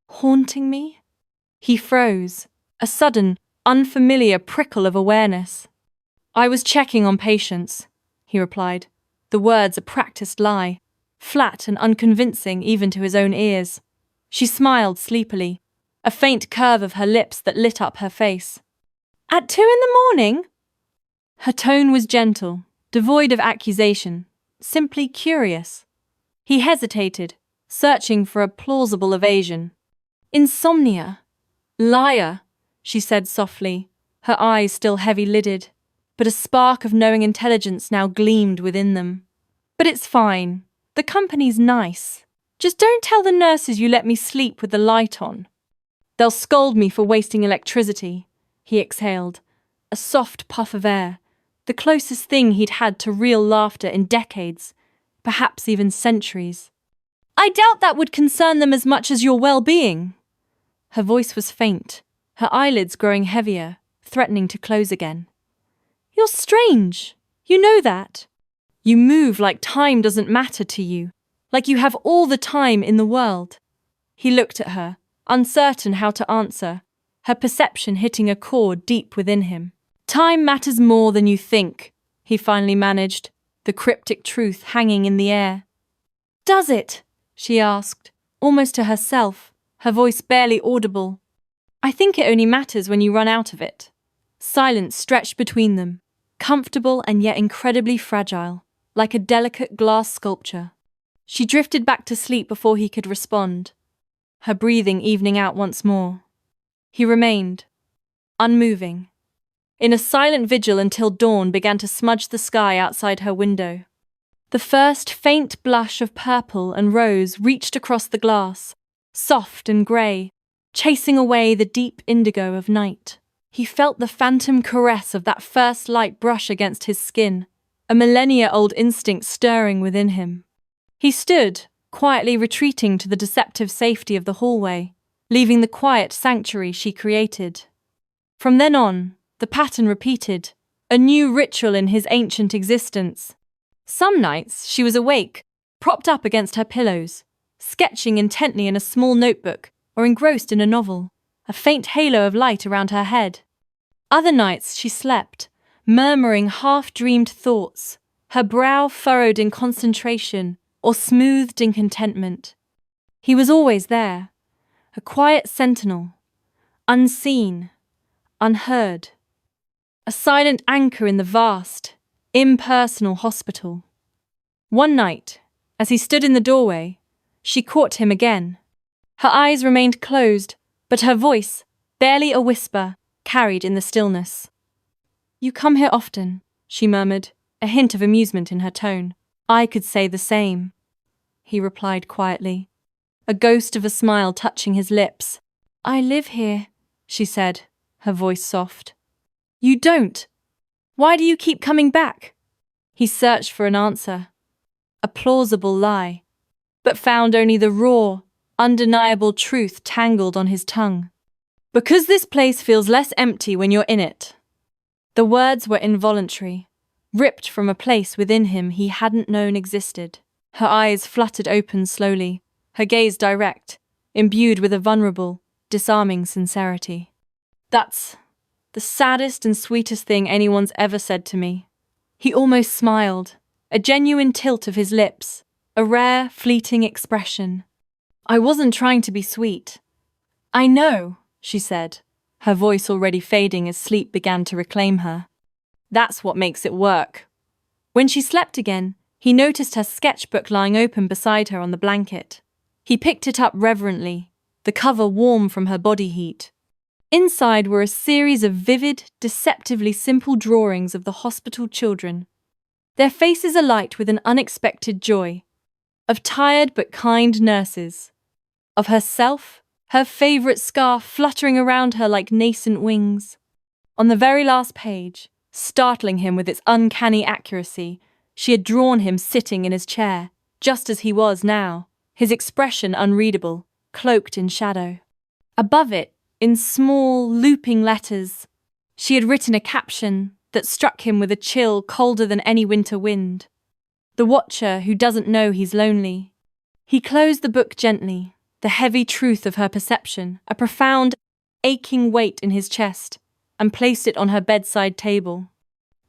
haunting me?" He froze, a sudden, unfamiliar prickle of awareness. "I was checking on patients," he replied, the words a practiced lie, flat and unconvincing even to his own ears. She smiled sleepily, a faint curve of her lips that lit up her face. "At 2 a.m?" Her tone was gentle, devoid of accusation, simply curious. He hesitated, searching for a plausible evasion. "Insomnia. Liar," she said softly, her eyes still heavy-lidded, but a spark of knowing intelligence now gleamed within them. "But it's fine. The company's nice. Just don't tell the nurses you let me sleep with the light on. They'll scold me for wasting electricity," he exhaled, a soft puff of air, the closest thing he'd had to real laughter in decades, perhaps even centuries. I doubt that would concern them as much as your well-being. Her voice was faint, her eyelids growing heavier, threatening to close again. You're strange. You know that. You move like time doesn't matter to you, like you have all the time in the world. He looked at her, uncertain how to answer, her perception hitting a chord deep within him. Time matters more than you think, he finally managed, the cryptic truth hanging in the air. Does it? She asked, almost to herself, her voice barely audible. I think it only matters when you run out of it. Silence stretched between them, comfortable and yet incredibly fragile, like a delicate glass sculpture. She drifted back to sleep before he could respond, her breathing evening out once more. He remained, unmoving, in a silent vigil until dawn began to smudge the sky outside her window. The first faint blush of purple and rose reached across the glass, soft and grey, chasing away the deep indigo of night. He felt the phantom caress of that first light brush against his skin, a millennia-old instinct stirring within him. He stood, quietly retreating to the deceptive safety of the hallway, leaving the quiet sanctuary she created. From then on, the pattern repeated, a new ritual in his ancient existence. Some nights she was awake, propped up against her pillows, sketching intently in a small notebook or engrossed in a novel, a faint halo of light around her head. Other nights she slept, murmuring half-dreamed thoughts, her brow furrowed in concentration or smoothed in contentment. He was always there, a quiet sentinel, unseen, unheard, a silent anchor in the vast, impersonal hospital. One night, as he stood in the doorway, she caught him again. Her eyes remained closed, but her voice, barely a whisper, carried in the stillness. You come here often, she murmured, a hint of amusement in her tone. I could say the same, he replied quietly, a ghost of a smile touching his lips. I live here, she said, her voice soft. You don't. Why do you keep coming back? He searched for an answer, a plausible lie, but found only the raw, undeniable truth tangled on his tongue. Because this place feels less empty when you're in it. The words were involuntary, ripped from a place within him he hadn't known existed. Her eyes fluttered open slowly, her gaze direct, imbued with a vulnerable, disarming sincerity. That's the saddest and sweetest thing anyone's ever said to me. He almost smiled, a genuine tilt of his lips, a rare, fleeting expression. I wasn't trying to be sweet. I know, she said, her voice already fading as sleep began to reclaim her. That's what makes it work. When she slept again, he noticed her sketchbook lying open beside her on the blanket. He picked it up reverently, the cover warm from her body heat. Inside were a series of vivid, deceptively simple drawings of the hospital children, their faces alight with an unexpected joy, of tired but kind nurses, of herself, her favourite scarf fluttering around her like nascent wings. On the very last page, startling him with its uncanny accuracy, she had drawn him sitting in his chair, just as he was now, his expression unreadable, cloaked in shadow. Above it, in small, looping letters, she had written a caption that struck him with a chill colder than any winter wind. The watcher who doesn't know he's lonely. He closed the book gently, the heavy truth of her perception, a profound, aching weight in his chest, and placed it on her bedside table.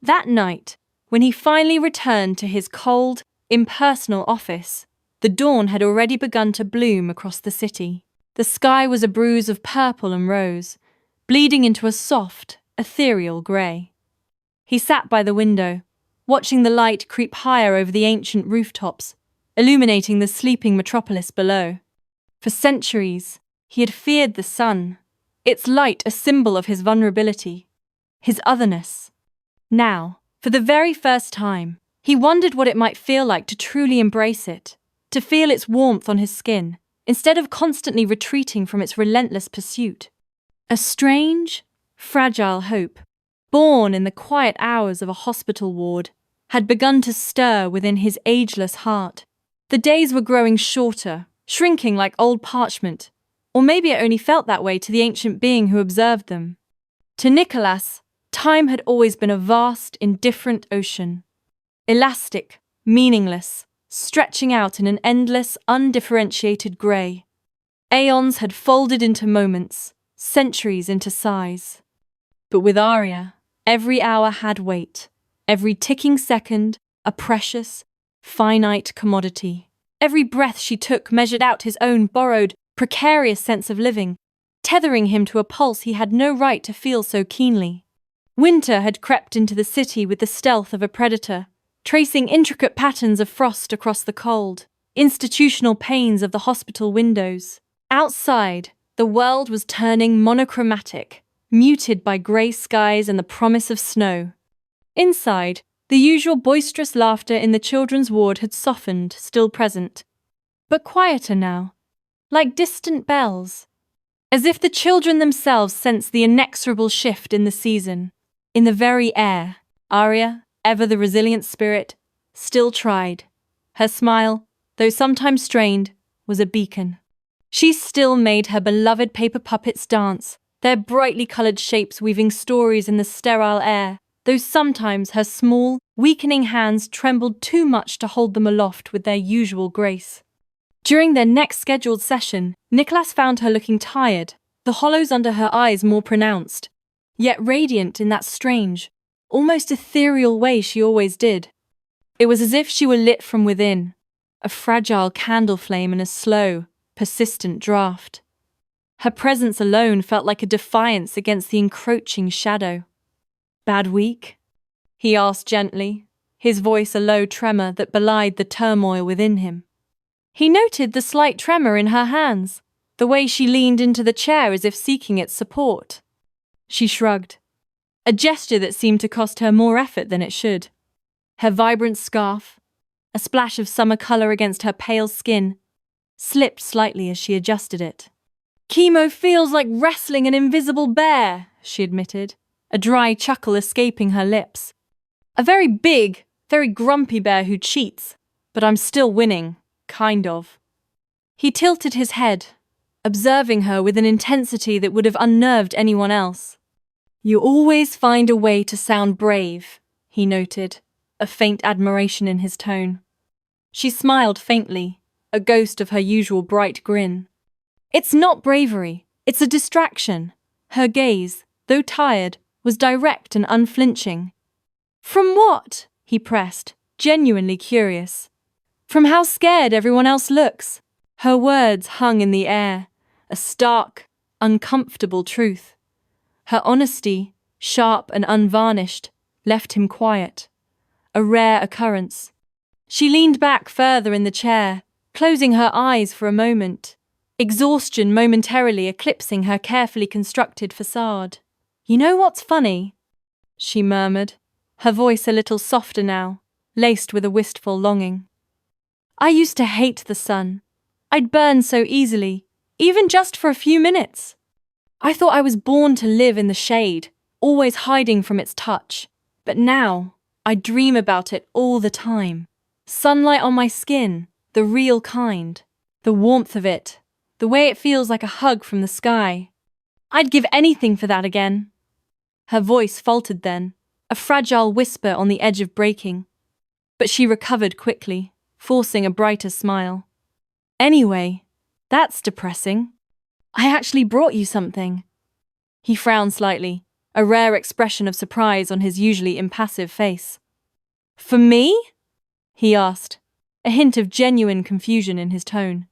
That night, when he finally returned to his cold, impersonal office, the dawn had already begun to bloom across the city. The sky was a bruise of purple and rose, bleeding into a soft, ethereal grey. He sat by the window, watching the light creep higher over the ancient rooftops, illuminating the sleeping metropolis below. For centuries, he had feared the sun, its light a symbol of his vulnerability, his otherness. Now, for the very first time, he wondered what it might feel like to truly embrace it, to feel its warmth on his skin, instead of constantly retreating from its relentless pursuit. A strange, fragile hope, born in the quiet hours of a hospital ward, had begun to stir within his ageless heart. The days were growing shorter, shrinking like old parchment, or maybe it only felt that way to the ancient being who observed them. To Nicholas, time had always been a vast, indifferent ocean. Elastic, meaningless, stretching out in an endless, undifferentiated grey. Aeons had folded into moments, centuries into sighs. But with Aria, every hour had weight, every ticking second a precious, finite commodity. Every breath she took measured out his own borrowed, precarious sense of living, tethering him to a pulse he had no right to feel so keenly. Winter had crept into the city with the stealth of a predator, tracing intricate patterns of frost across the cold, institutional panes of the hospital windows. Outside, the world was turning monochromatic, muted by grey skies and the promise of snow. Inside, the usual boisterous laughter in the children's ward had softened, still present, but quieter now, like distant bells, as if the children themselves sensed the inexorable shift in the season. In the very air, Aria, ever the resilient spirit, still tried. Her smile, though sometimes strained, was a beacon. She still made her beloved paper puppets dance, their brightly coloured shapes weaving stories in the sterile air, though sometimes her small, weakening hands trembled too much to hold them aloft with their usual grace. During their next scheduled session, Nicholas found her looking tired, the hollows under her eyes more pronounced, yet radiant in that strange, almost ethereal way she always did. It was as if she were lit from within, a fragile candle flame in a slow, persistent draught. Her presence alone felt like a defiance against the encroaching shadow. "Bad week?" he asked gently, his voice a low tremor that belied the turmoil within him. He noted the slight tremor in her hands, the way she leaned into the chair as if seeking its support. She shrugged, a gesture that seemed to cost her more effort than it should. Her vibrant scarf, a splash of summer color against her pale skin, slipped slightly as she adjusted it. "Chemo feels like wrestling an invisible bear," she admitted, a dry chuckle escaping her lips. "A very big, very grumpy bear who cheats, but I'm still winning, kind of." He tilted his head, observing her with an intensity that would have unnerved anyone else. "You always find a way to sound brave," he noted, a faint admiration in his tone. She smiled faintly, a ghost of her usual bright grin. "It's not bravery, it's a distraction." Her gaze, though tired, was direct and unflinching. "From what?" he pressed, genuinely curious. "From how scared everyone else looks." Her words hung in the air, a stark, uncomfortable truth. Her honesty, sharp and unvarnished, left him quiet, a rare occurrence. She leaned back further in the chair, closing her eyes for a moment, exhaustion momentarily eclipsing her carefully constructed facade. "You know what's funny?" she murmured, her voice a little softer now, laced with a wistful longing. "I used to hate the sun. I'd burn so easily, even just for a few minutes. I thought I was born to live in the shade, always hiding from its touch. But now, I dream about it all the time. Sunlight on my skin, the real kind. The warmth of it, the way it feels like a hug from the sky. I'd give anything for that again." Her voice faltered then, a fragile whisper on the edge of breaking. But she recovered quickly, forcing a brighter smile. "Anyway, that's depressing. I actually brought you something." He frowned slightly, a rare expression of surprise on his usually impassive face. "For me?" he asked, a hint of genuine confusion in his tone.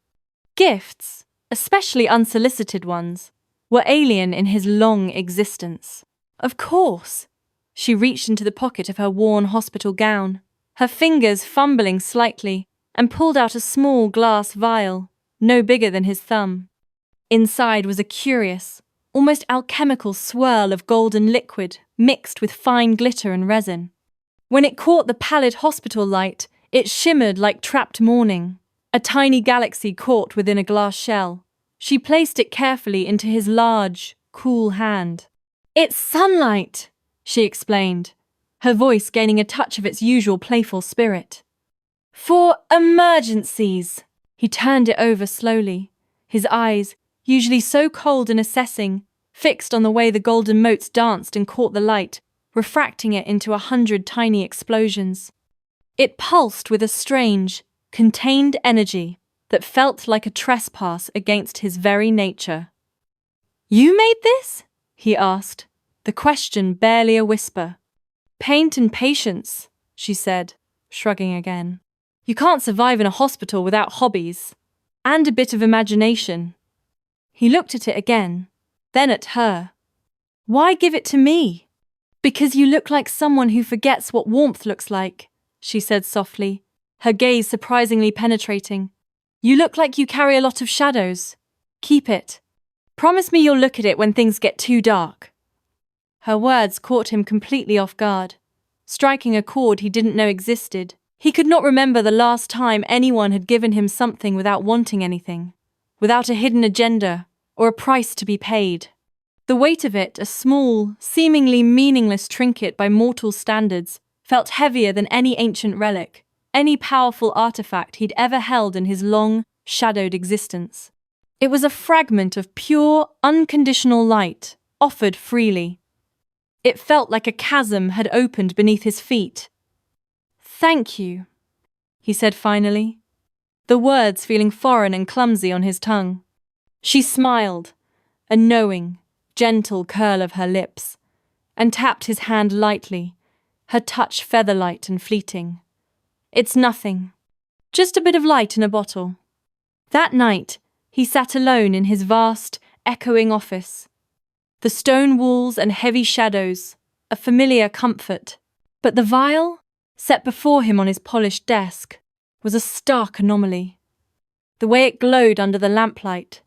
Gifts, especially unsolicited ones, were alien in his long existence. "Of course." She reached into the pocket of her worn hospital gown, her fingers fumbling slightly, and pulled out a small glass vial, no bigger than his thumb. Inside was a curious, almost alchemical swirl of golden liquid mixed with fine glitter and resin. When it caught the pallid hospital light, it shimmered like trapped morning, a tiny galaxy caught within a glass shell. She placed it carefully into his large, cool hand. "It's sunlight," she explained, her voice gaining a touch of its usual playful spirit. "For emergencies." He turned it over slowly, his eyes, usually so cold and assessing, fixed on the way the golden motes danced and caught the light, refracting it into 100 tiny explosions. It pulsed with a strange, contained energy that felt like a trespass against his very nature. "You made this?" he asked, the question barely a whisper. "Paint and patience," she said, shrugging again. "You can't survive in a hospital without hobbies. And a bit of imagination." He looked at it again, then at her. "Why give it to me?" "Because you look like someone who forgets what warmth looks like," she said softly, her gaze surprisingly penetrating. "You look like you carry a lot of shadows. Keep it. Promise me you'll look at it when things get too dark." Her words caught him completely off guard, striking a chord he didn't know existed. He could not remember the last time anyone had given him something without wanting anything, without a hidden agenda or a price to be paid. The weight of it, a small, seemingly meaningless trinket by mortal standards, felt heavier than any ancient relic, any powerful artifact he'd ever held in his long, shadowed existence. It was a fragment of pure, unconditional light, offered freely. It felt like a chasm had opened beneath his feet. "Thank you," he said finally, the words feeling foreign and clumsy on his tongue. She smiled, a knowing, gentle curl of her lips, and tapped his hand lightly, her touch feather-light and fleeting. "It's nothing. Just a bit of light in a bottle." That night, he sat alone in his vast, echoing office. The stone walls and heavy shadows, a familiar comfort. But the vial, set before him on his polished desk, was a stark anomaly. The way it glowed under the lamplight,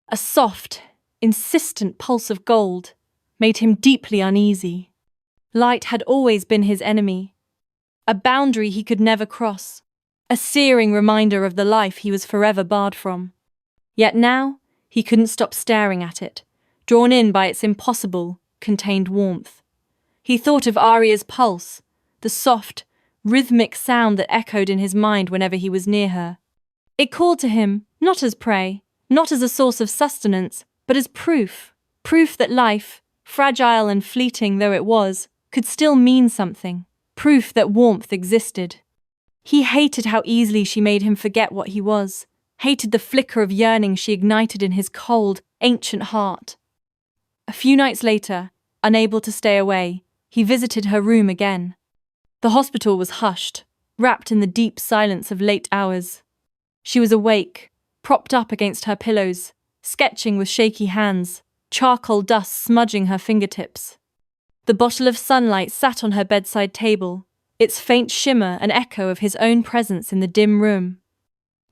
a soft, insistent pulse of gold, made him deeply uneasy. Light had always been his enemy, a boundary he could never cross, a searing reminder of the life he was forever barred from. Yet now, he couldn't stop staring at it, drawn in by its impossible, contained warmth. He thought of Aria's pulse, the soft, rhythmic sound that echoed in his mind whenever he was near her. It called to him, not as prey, not as a source of sustenance, but as proof that life, fragile and fleeting though it was, could still mean something, proof that warmth existed. He hated how easily she made him forget what he was, hated the flicker of yearning she ignited in his cold, ancient heart. A few nights later, unable to stay away, he visited her room again. The hospital was hushed, wrapped in the deep silence of late hours. She was awake, propped up against her pillows, sketching with shaky hands, charcoal dust smudging her fingertips. The bottle of sunlight sat on her bedside table, its faint shimmer an echo of his own presence in the dim room.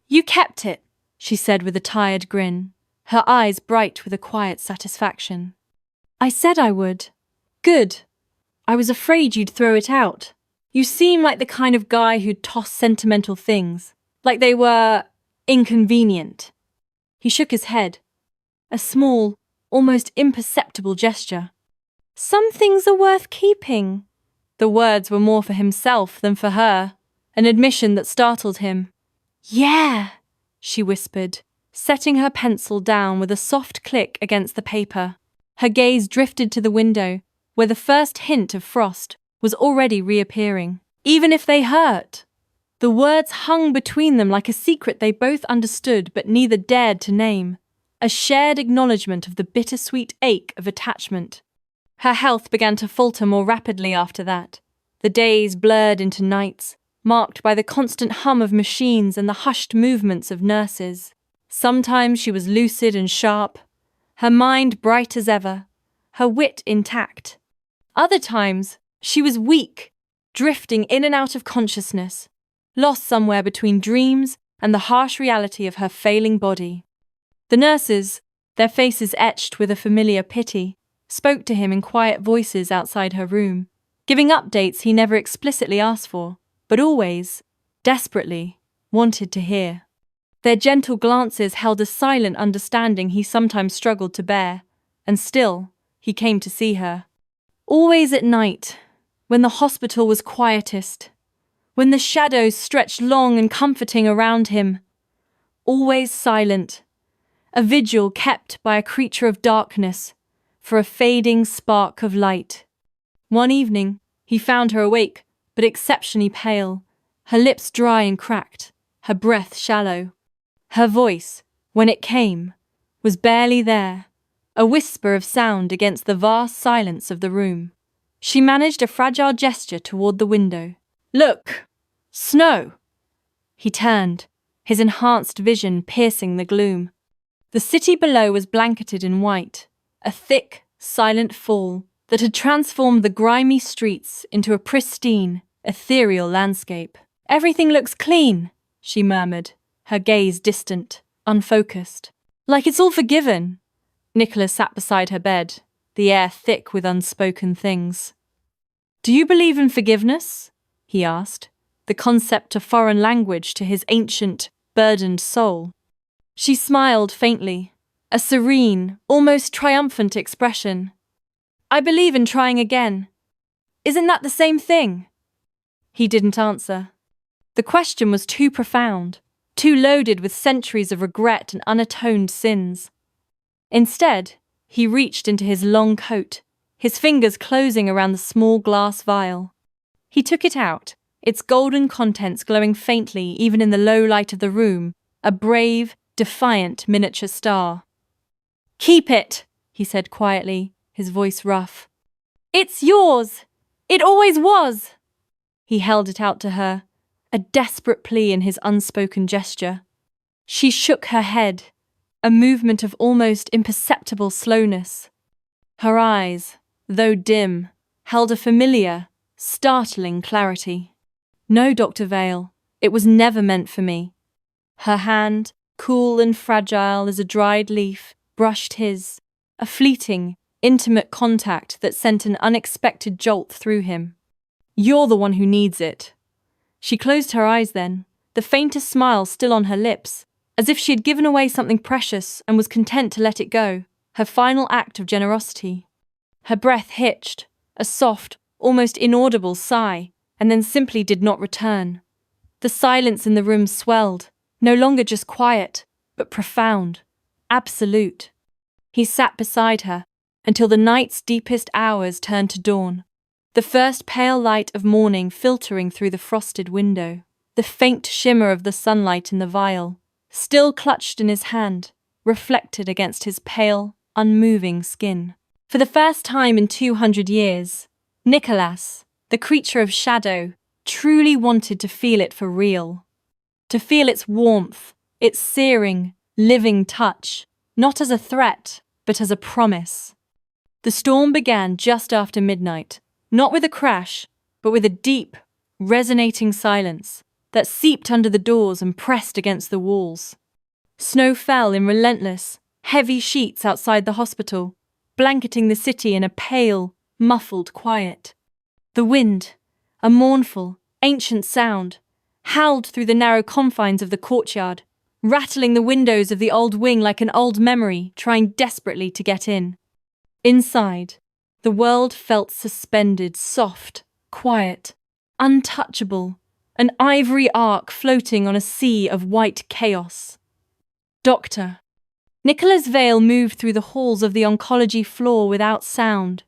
"You kept it," she said with a tired grin, her eyes bright with a quiet satisfaction. "I said I would." "Good. I was afraid you'd throw it out. You seem like the kind of guy who'd toss sentimental things, like they were inconvenient." He shook his head, a small, almost imperceptible gesture. "Some things are worth keeping." The words were more for himself than for her, an admission that startled him. "Yeah," she whispered, setting her pencil down with a soft click against the paper. Her gaze drifted to the window, where the first hint of frost was already reappearing. "Even if they hurt." The words hung between them like a secret they both understood but neither dared to name, a shared acknowledgement of the bittersweet ache of attachment. Her health began to falter more rapidly after that. The days blurred into nights, marked by the constant hum of machines and the hushed movements of nurses. Sometimes she was lucid and sharp, her mind bright as ever, her wit intact. Other times, she was weak, drifting in and out of consciousness, lost somewhere between dreams and the harsh reality of her failing body. The nurses, their faces etched with a familiar pity, spoke to him in quiet voices outside her room, giving updates he never explicitly asked for, but always, desperately, wanted to hear. Their gentle glances held a silent understanding he sometimes struggled to bear, and still, he came to see her. Always at night, when the hospital was quietest, when the shadows stretched long and comforting around him. Always silent, a vigil kept by a creature of darkness for a fading spark of light. One evening, he found her awake, but exceptionally pale, her lips dry and cracked, her breath shallow. Her voice, when it came, was barely there, a whisper of sound against the vast silence of the room. She managed a fragile gesture toward the window. "Look! Snow!" He turned, his enhanced vision piercing the gloom. The city below was blanketed in white, a thick, silent fall that had transformed the grimy streets into a pristine, ethereal landscape. "Everything looks clean," she murmured, her gaze distant, unfocused. "Like it's all forgiven." Nicholas sat beside her bed, the air thick with unspoken things. "Do you believe in forgiveness?" he asked, the concept a foreign language to his ancient, burdened soul. She smiled faintly, a serene, almost triumphant expression. "I believe in trying again. Isn't that the same thing?" He didn't answer. The question was too profound, too loaded with centuries of regret and unatoned sins. Instead, he reached into his long coat, his fingers closing around the small glass vial. He took it out, its golden contents glowing faintly even in the low light of the room, a brave, defiant miniature star. "Keep it," he said quietly, his voice rough. "It's yours! It always was!" He held it out to her, a desperate plea in his unspoken gesture. She shook her head, a movement of almost imperceptible slowness. Her eyes, though dim, held a familiar, startling clarity. "No, Dr. Vale, it was never meant for me." Her hand, cool and fragile as a dried leaf, brushed his, a fleeting, intimate contact that sent an unexpected jolt through him. "You're the one who needs it." She closed her eyes then, the faintest smile still on her lips, as if she had given away something precious and was content to let it go, her final act of generosity. Her breath hitched, a soft, almost inaudible sigh, and then simply did not return. The silence in the room swelled, no longer just quiet, but profound, absolute. He sat beside her until the night's deepest hours turned to dawn, the first pale light of morning filtering through the frosted window, the faint shimmer of the sunlight in the vial, still clutched in his hand, reflected against his pale, unmoving skin. For the first time in 200 years, Nicholas, the creature of shadow, truly wanted to feel it for real. To feel its warmth, its searing, living touch, not as a threat, but as a promise. The storm began just after midnight, not with a crash, but with a deep, resonating silence that seeped under the doors and pressed against the walls. Snow fell in relentless, heavy sheets outside the hospital, blanketing the city in a pale, muffled quiet. The wind, a mournful, ancient sound, howled through the narrow confines of the courtyard, rattling the windows of the old wing like an old memory trying desperately to get in. Inside, the world felt suspended, soft, quiet, untouchable, an ivory arc floating on a sea of white chaos. "Doctor." Nicholas Vale moved through the halls of the oncology floor without sound,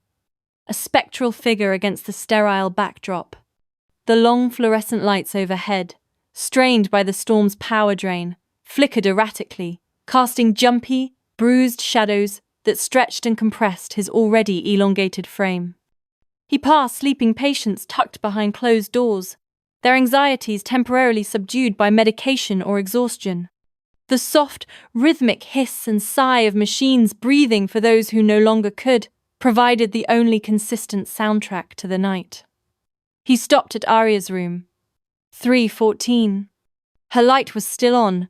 a spectral figure against the sterile backdrop. The long fluorescent lights overhead, strained by the storm's power drain, flickered erratically, casting jumpy, bruised shadows that stretched and compressed his already elongated frame. He passed sleeping patients tucked behind closed doors, their anxieties temporarily subdued by medication or exhaustion. The soft, rhythmic hiss and sigh of machines breathing for those who no longer could provided the only consistent soundtrack to the night. He stopped at Aria's room. 3:14. Her light was still on,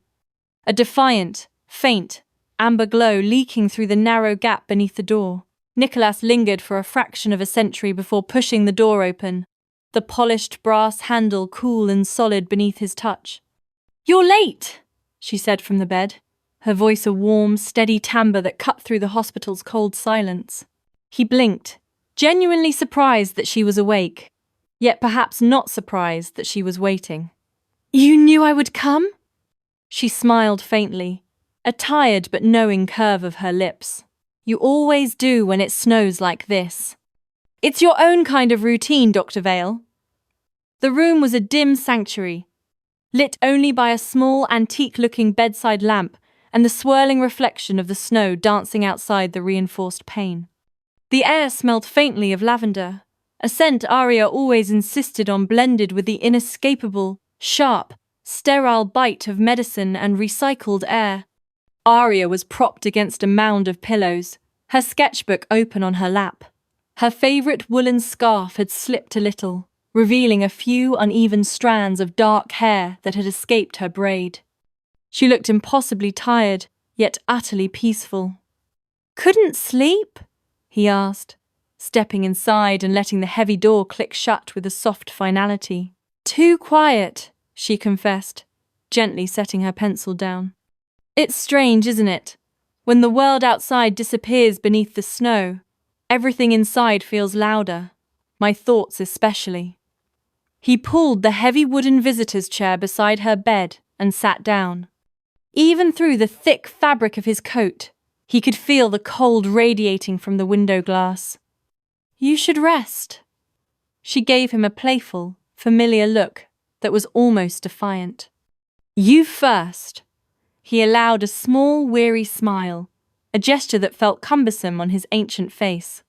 a defiant, faint, amber glow leaking through the narrow gap beneath the door. Nicholas lingered for a fraction of a century before pushing the door open, the polished brass handle cool and solid beneath his touch. "You're late," she said from the bed, her voice a warm, steady timbre that cut through the hospital's cold silence. He blinked, genuinely surprised that she was awake. yet perhaps not surprised that she was waiting. "You knew I would come?" She smiled faintly, a tired but knowing curve of her lips. "You always do when it snows like this." "It's your own kind of routine, Dr. Vale." The room was a dim sanctuary, lit only by a small, antique-looking bedside lamp and the swirling reflection of the snow dancing outside the reinforced pane. The air smelled faintly of lavender, a scent Aria always insisted on blended with the inescapable, sharp, sterile bite of medicine and recycled air. Aria was propped against a mound of pillows, her sketchbook open on her lap. Her favorite woolen scarf had slipped a little, revealing a few uneven strands of dark hair that had escaped her braid. She looked impossibly tired, yet utterly peaceful. "Couldn't sleep?" he asked, stepping inside and letting the heavy door click shut with a soft finality. "Too quiet," she confessed, gently setting her pencil down. "It's strange, isn't it? When the world outside disappears beneath the snow, everything inside feels louder, my thoughts especially." He pulled the heavy wooden visitor's chair beside her bed and sat down. Even through the thick fabric of his coat, he could feel the cold radiating from the window glass. "You should rest." She gave him a playful, familiar look that was almost defiant. "You first." He allowed a small, weary smile, a gesture that felt cumbersome on his ancient face.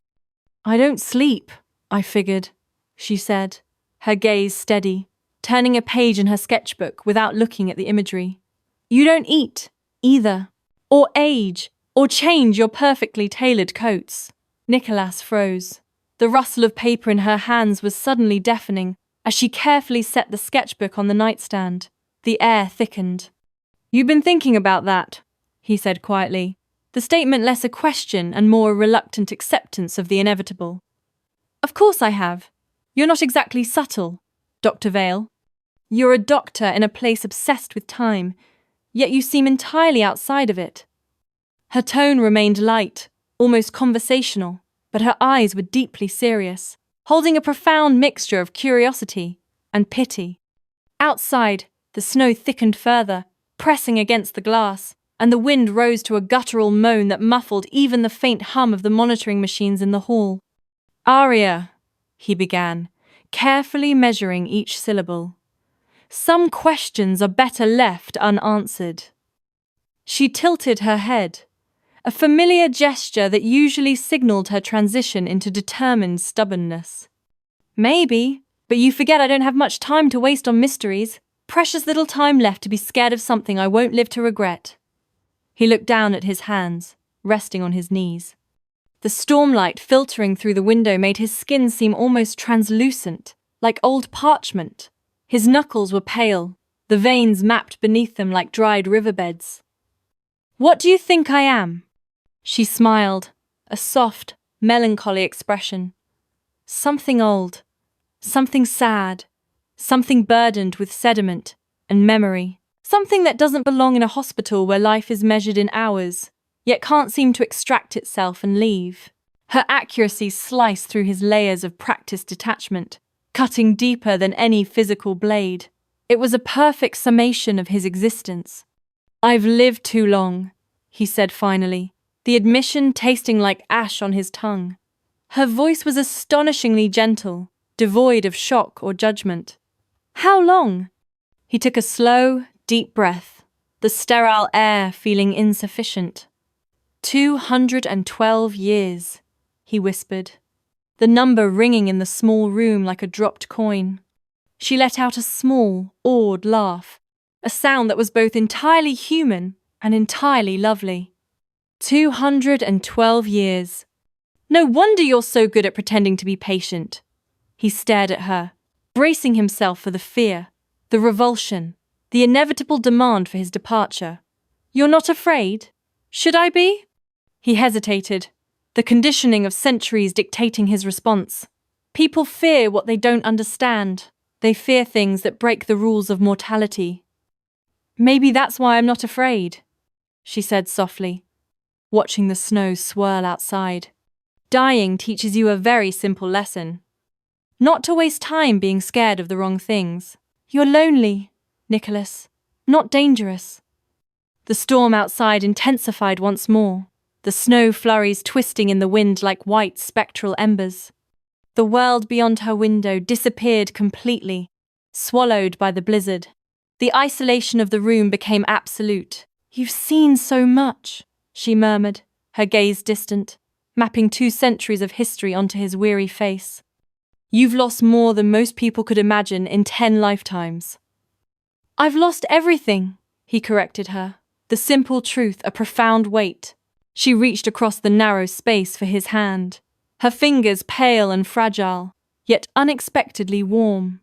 "I don't sleep, I figured," she said, her gaze steady, turning a page in her sketchbook without looking at the imagery. "You don't eat, either, or age, or change your perfectly tailored coats." Nicholas froze. The rustle of paper in her hands was suddenly deafening as she carefully set the sketchbook on the nightstand. The air thickened. "You've been thinking about that," he said quietly, the statement less a question and more a reluctant acceptance of the inevitable. "Of course I have. You're not exactly subtle, Dr. Vale. You're a doctor in a place obsessed with time, yet you seem entirely outside of it." Her tone remained light, almost conversational, but her eyes were deeply serious, holding a profound mixture of curiosity and pity. Outside, the snow thickened further, pressing against the glass, and the wind rose to a guttural moan that muffled even the faint hum of the monitoring machines in the hall. "Aria," he began, carefully measuring each syllable. "Some questions are better left unanswered." She tilted her head, a familiar gesture that usually signaled her transition into determined stubbornness. "Maybe, but you forget I don't have much time to waste on mysteries. Precious little time left to be scared of something I won't live to regret." He looked down at his hands, resting on his knees. The stormlight filtering through the window made his skin seem almost translucent, like old parchment. His knuckles were pale, the veins mapped beneath them like dried riverbeds. "What do you think I am?" She smiled, a soft, melancholy expression. "Something old, something sad, something burdened with sediment and memory. Something that doesn't belong in a hospital where life is measured in hours, yet can't seem to extract itself and leave." Her accuracy sliced through his layers of practiced detachment, cutting deeper than any physical blade. It was a perfect summation of his existence. "I've lived too long," he said finally, the admission tasting like ash on his tongue. Her voice was astonishingly gentle, devoid of shock or judgment. "How long?" He took a slow, deep breath, the sterile air feeling insufficient. 212 years, he whispered, the number ringing in the small room like a dropped coin. She let out a small, awed laugh, a sound that was both entirely human and entirely lovely. 212 years. No wonder you're so good at pretending to be patient. He stared at her, bracing himself for the fear, the revulsion, the inevitable demand for his departure. "You're not afraid? Should I be?" He hesitated, the conditioning of centuries dictating his response. People fear what they don't understand. They fear things that break the rules of mortality. "Maybe that's why I'm not afraid," she said softly, watching the snow swirl outside. "Dying teaches you a very simple lesson. not to waste time being scared of the wrong things. You're lonely, Nicholas, not dangerous. The storm outside intensified once more, the snow flurries twisting in the wind like white spectral embers. The world beyond her window disappeared completely, swallowed by the blizzard. The isolation of the room became absolute. You've seen so much, she murmured, her gaze distant, mapping 2 centuries of history onto his weary face. You've lost more than most people could imagine in 10 lifetimes. I've lost everything, he corrected her, the simple truth a profound weight. She reached across the narrow space for his hand, her fingers pale and fragile, yet unexpectedly warm.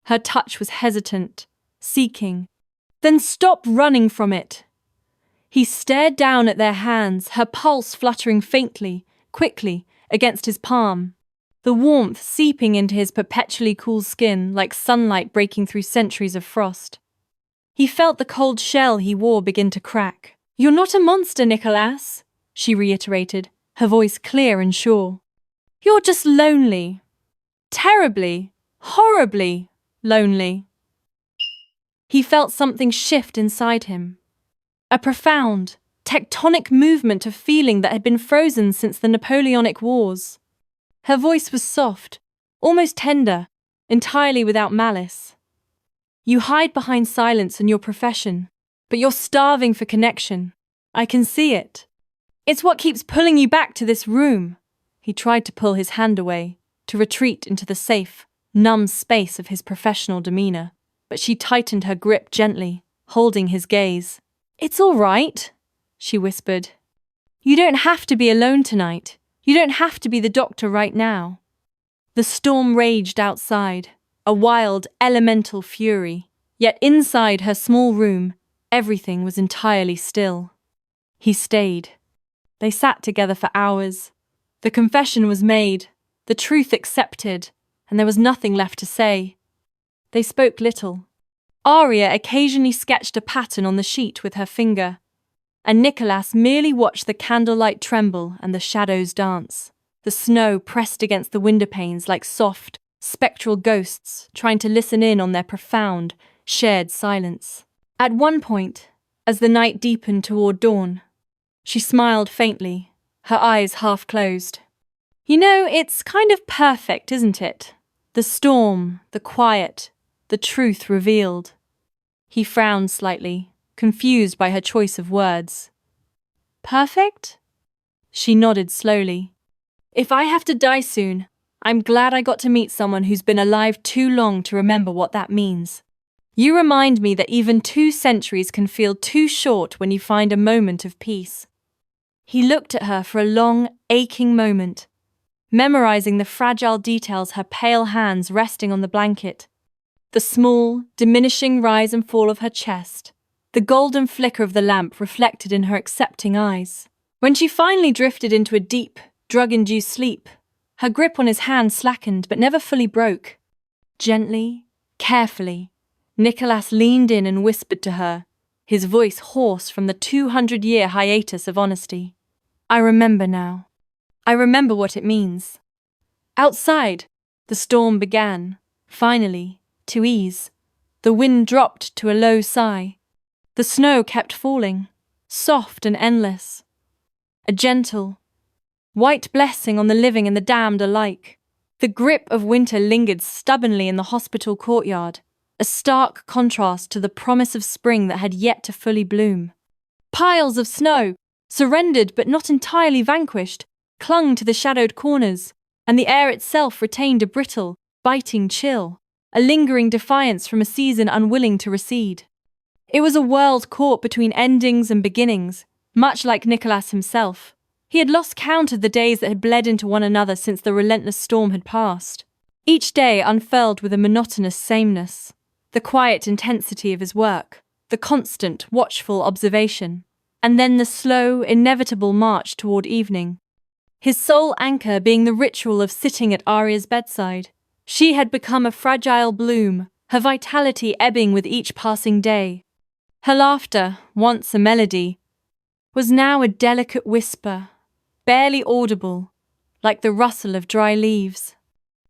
Her touch was hesitant, seeking. Then stop running from it. He stared down at their hands, her pulse fluttering faintly, quickly, against his palm, the warmth seeping into his perpetually cool skin like sunlight breaking through centuries of frost. He felt the cold shell he wore begin to crack. You're not a monster, Nicholas, she reiterated, her voice clear and sure. You're just lonely. Terribly, horribly lonely. He felt something shift inside him. A profound, tectonic movement of feeling that had been frozen since the Napoleonic Wars. Her voice was soft, almost tender, entirely without malice. You hide behind silence in your profession, but you're starving for connection. I can see it. It's what keeps pulling you back to this room. He tried to pull his hand away, to retreat into the safe, numb space of his professional demeanor, but she tightened her grip gently, holding his gaze. It's all right, she whispered. You don't have to be alone tonight. You don't have to be the doctor right now. The storm raged outside, a wild, elemental fury, yet inside her small room, everything was entirely still. He stayed. They sat together for hours. The confession was made, the truth accepted, and there was nothing left to say. They spoke little. Aria occasionally sketched a pattern on the sheet with her finger, and Nicholas merely watched the candlelight tremble and the shadows dance. The snow pressed against the window panes like soft, spectral ghosts trying to listen in on their profound, shared silence. At one point, as the night deepened toward dawn, she smiled faintly, her eyes half closed. You know, it's kind of perfect, isn't it? The storm, the quiet, the truth revealed. He frowned slightly, confused by her choice of words. Perfect? She nodded slowly. If I have to die soon, I'm glad I got to meet someone who's been alive too long to remember what that means. You remind me that even 2 centuries can feel too short when you find a moment of peace. He looked at her for a long, aching moment, memorizing the fragile details, her pale hands resting on the blanket, the small, diminishing rise and fall of her chest, the golden flicker of the lamp reflected in her accepting eyes. When she finally drifted into a deep, drug-induced sleep, her grip on his hand slackened but never fully broke. Gently, carefully, Nicholas leaned in and whispered to her, his voice hoarse from the 200-year hiatus of honesty. I remember now. I remember what it means. Outside, the storm began, finally, to ease. The wind dropped to a low sigh. The snow kept falling, soft and endless. A gentle, white blessing on the living and the damned alike. The grip of winter lingered stubbornly in the hospital courtyard, a stark contrast to the promise of spring that had yet to fully bloom. Piles of snow, surrendered but not entirely vanquished, clung to the shadowed corners, and the air itself retained a brittle, biting chill, a lingering defiance from a season unwilling to recede. It was a world caught between endings and beginnings, much like Nicholas himself. He had lost count of the days that had bled into one another since the relentless storm had passed. Each day unfurled with a monotonous sameness, the quiet intensity of his work, the constant, watchful observation, and then the slow, inevitable march toward evening. His sole anchor being the ritual of sitting at Aria's bedside. She had become a fragile bloom, her vitality ebbing with each passing day. Her laughter, once a melody, was now a delicate whisper, barely audible, like the rustle of dry leaves.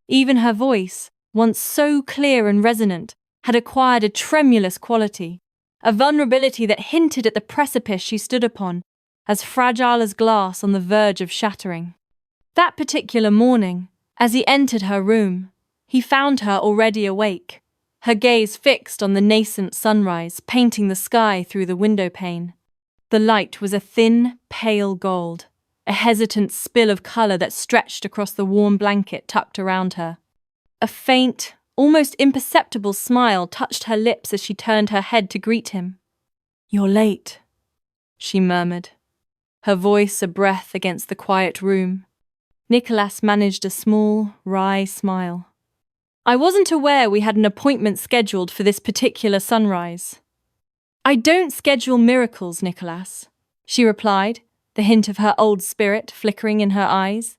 Even her voice, once so clear and resonant, had acquired a tremulous quality, a vulnerability that hinted at the precipice she stood upon, as fragile as glass on the verge of shattering. That particular morning, as he entered her room, he found her already awake, her gaze fixed on the nascent sunrise painting the sky through the window pane. The light was a thin, pale gold, a hesitant spill of colour that stretched across the warm blanket tucked around her. A faint, almost imperceptible smile touched her lips as she turned her head to greet him. "You're late," she murmured, her voice a breath against the quiet room. Nicholas managed a small, wry smile. "I wasn't aware we had an appointment scheduled for this particular sunrise." "I don't schedule miracles, Nicholas," she replied, the hint of her old spirit flickering in her eyes.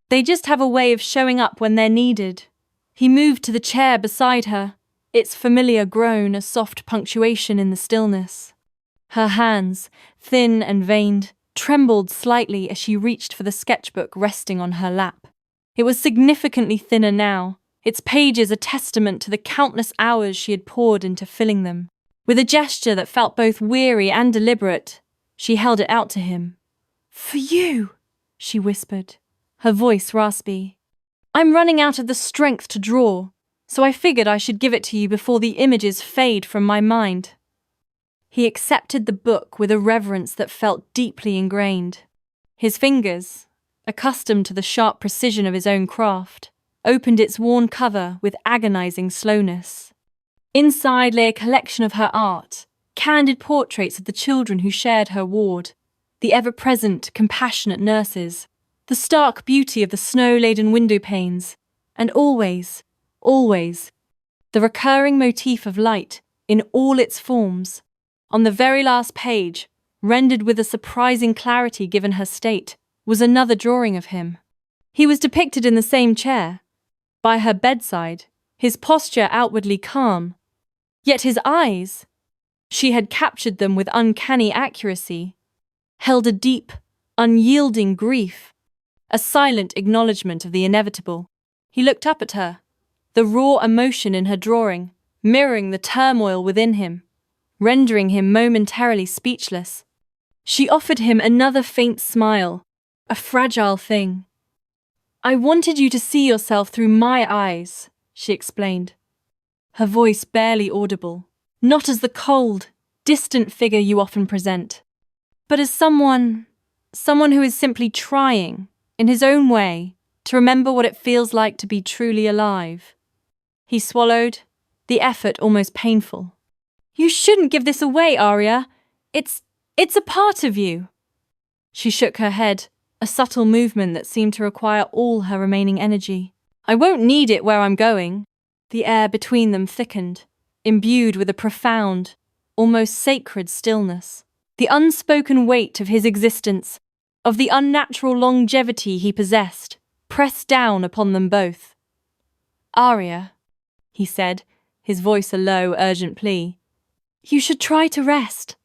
"They just have a way of showing up when they're needed." He moved to the chair beside her, its familiar groan a soft punctuation in the stillness. Her hands, thin and veined, trembled slightly as she reached for the sketchbook resting on her lap. It was significantly thinner now, its pages a testament to the countless hours she had poured into filling them. With a gesture that felt both weary and deliberate, she held it out to him. "For you," she whispered, her voice raspy. "I'm running out of the strength to draw, so I figured I should give it to you before the images fade from my mind." He accepted the book with a reverence that felt deeply ingrained. His fingers, accustomed to the sharp precision of his own craft, opened its worn cover with agonizing slowness. Inside lay a collection of her art, candid portraits of the children who shared her ward, the ever-present, compassionate nurses, the stark beauty of the snow-laden window panes, and always, always, the recurring motif of light in all its forms. On the very last page, rendered with a surprising clarity given her state, was another drawing of him. He was depicted in the same chair, by her bedside, his posture outwardly calm. Yet his eyes, she had captured them with uncanny accuracy, held a deep, unyielding grief, a silent acknowledgement of the inevitable. He looked up at her, the raw emotion in her drawing, mirroring the turmoil within him, rendering him momentarily speechless. She offered him another faint smile, a fragile thing. "I wanted you to see yourself through my eyes," she explained, her voice barely audible, "not as the cold, distant figure you often present, but as someone who is simply trying, in his own way, to remember what it feels like to be truly alive." He swallowed, the effort almost painful. "You shouldn't give this away, Aria. It's a part of you." She shook her head, a subtle movement that seemed to require all her remaining energy. "I won't need it where I'm going." The air between them thickened, imbued with a profound, almost sacred stillness. The unspoken weight of his existence, of the unnatural longevity he possessed, pressed down upon them both. "Aria," he said, his voice a low, urgent plea, "you should try to rest."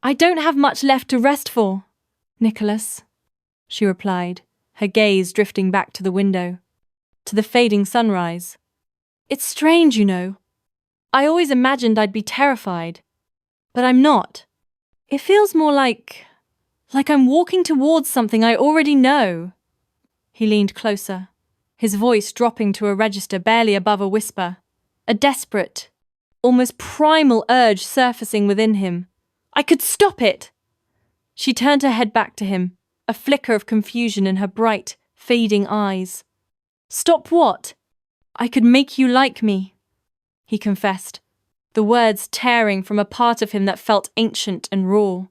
"I don't have much left to rest for, Nicholas," she replied, her gaze drifting back to the window, to the fading sunrise. "It's strange, you know. I always imagined I'd be terrified, but I'm not. It feels more like I'm walking towards something I already know." He leaned closer, his voice dropping to a register barely above a whisper, a desperate, almost primal urge surfacing within him. "I could stop it!" She turned her head back to him, a flicker of confusion in her bright, fading eyes. "Stop what?" "I could make you like me," he confessed, the words tearing from a part of him that felt ancient and raw.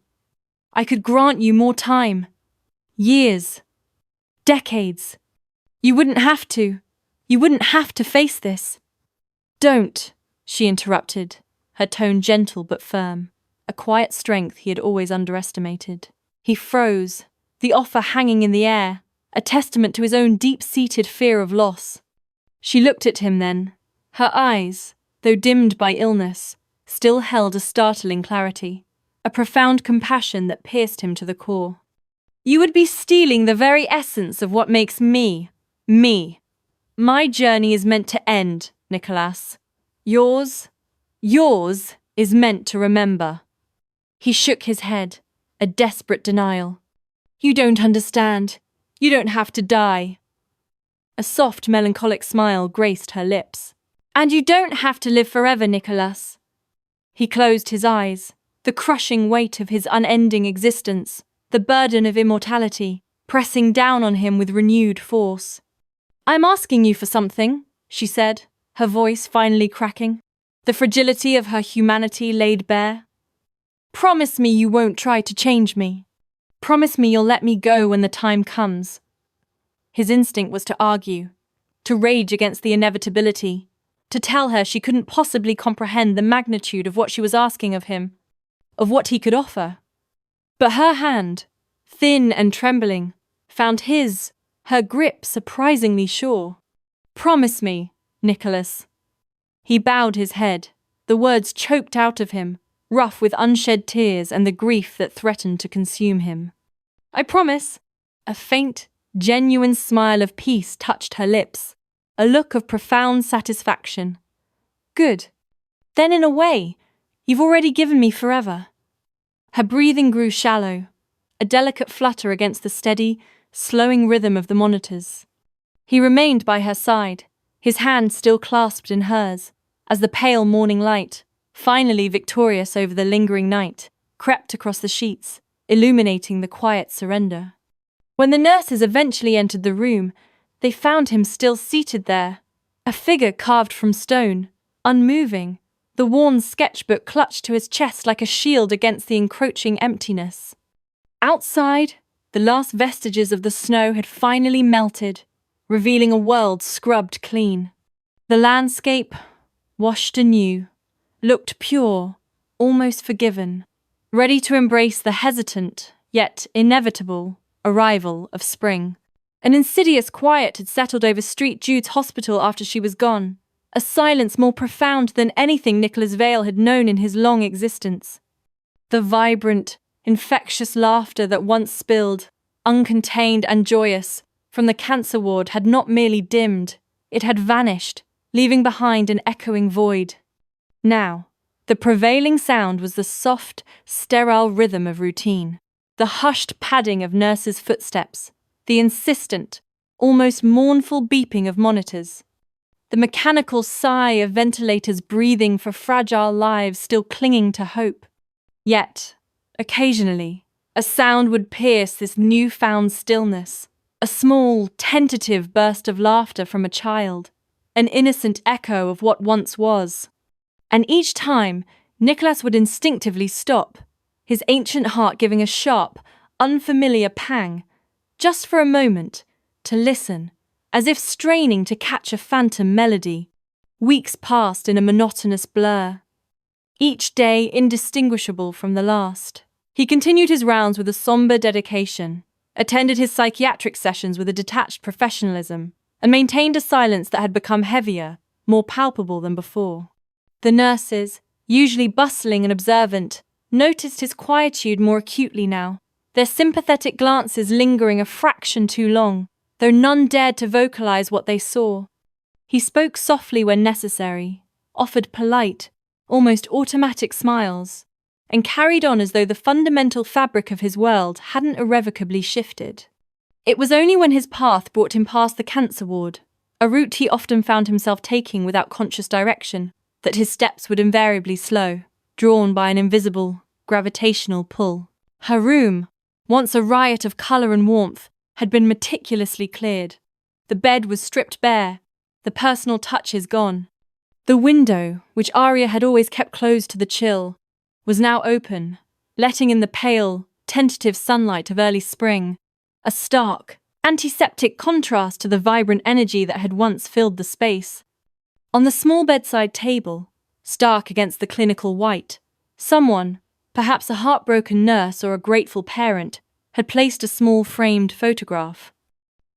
"I could grant you more time. Years. Decades. You wouldn't have to. You wouldn't have to face this." "Don't," she interrupted, her tone gentle but firm, a quiet strength he had always underestimated. He froze, the offer hanging in the air, a testament to his own deep-seated fear of loss. She looked at him then. Her eyes, though dimmed by illness, still held a startling clarity, a profound compassion that pierced him to the core. "You would be stealing the very essence of what makes me, me. My journey is meant to end, Nicholas. Yours is meant to remember. He shook his head, a desperate denial. You don't understand. You don't have to die. A soft, melancholic smile graced her lips. And you don't have to live forever, Nicholas. He closed his eyes, the crushing weight of his unending existence, the burden of immortality, pressing down on him with renewed force. I'm asking you for something, she said, her voice finally cracking, the fragility of her humanity laid bare. Promise me you won't try to change me. Promise me you'll let me go when the time comes. His instinct was to argue, to rage against the inevitability, to tell her she couldn't possibly comprehend the magnitude of what she was asking of him, of what he could offer. But her hand, thin and trembling, found his, her grip surprisingly sure. Promise me, Nicholas. He bowed his head, the words choked out of him, rough with unshed tears and the grief that threatened to consume him. I promise. A faint, genuine smile of peace touched her lips, a look of profound satisfaction. Good. Then in a way, you've already given me forever. Her breathing grew shallow, a delicate flutter against the steady, slowing rhythm of the monitors. He remained by her side, his hand still clasped in hers, as the pale morning light, finally victorious over the lingering night, crept across the sheets, illuminating the quiet surrender. When the nurses eventually entered the room, they found him still seated there, a figure carved from stone, unmoving, the worn sketchbook clutched to his chest like a shield against the encroaching emptiness. Outside, the last vestiges of the snow had finally melted, revealing a world scrubbed clean. The landscape, washed anew, looked pure, almost forgiven, ready to embrace the hesitant, yet inevitable, arrival of spring. An insidious quiet had settled over St. Jude's Hospital after she was gone, a silence more profound than anything Nicholas Vale had known in his long existence. The vibrant, infectious laughter that once spilled, uncontained and joyous, from the cancer ward had not merely dimmed, it had vanished, leaving behind an echoing void. Now, the prevailing sound was the soft, sterile rhythm of routine, the hushed padding of nurses' footsteps, the insistent, almost mournful beeping of monitors, the mechanical sigh of ventilators breathing for fragile lives still clinging to hope. Yet, occasionally, a sound would pierce this newfound stillness, a small, tentative burst of laughter from a child, an innocent echo of what once was. And each time, Nicholas would instinctively stop, his ancient heart giving a sharp, unfamiliar pang, just for a moment, to listen, as if straining to catch a phantom melody. Weeks passed in a monotonous blur, each day indistinguishable from the last. He continued his rounds with a somber dedication, attended his psychiatric sessions with a detached professionalism, and maintained a silence that had become heavier, more palpable than before. The nurses, usually bustling and observant, noticed his quietude more acutely now, their sympathetic glances lingering a fraction too long, though none dared to vocalize what they saw. He spoke softly when necessary, offered polite, almost automatic smiles, and carried on as though the fundamental fabric of his world hadn't irrevocably shifted. It was only when his path brought him past the cancer ward, a route he often found himself taking without conscious direction, that his steps would invariably slow, drawn by an invisible, gravitational pull. Her room, once a riot of colour and warmth, had been meticulously cleared. The bed was stripped bare, the personal touches gone. The window, which Aria had always kept closed to the chill, was now open, letting in the pale, tentative sunlight of early spring, a stark, antiseptic contrast to the vibrant energy that had once filled the space. On the small bedside table, stark against the clinical white, someone, perhaps a heartbroken nurse or a grateful parent, had placed a small framed photograph.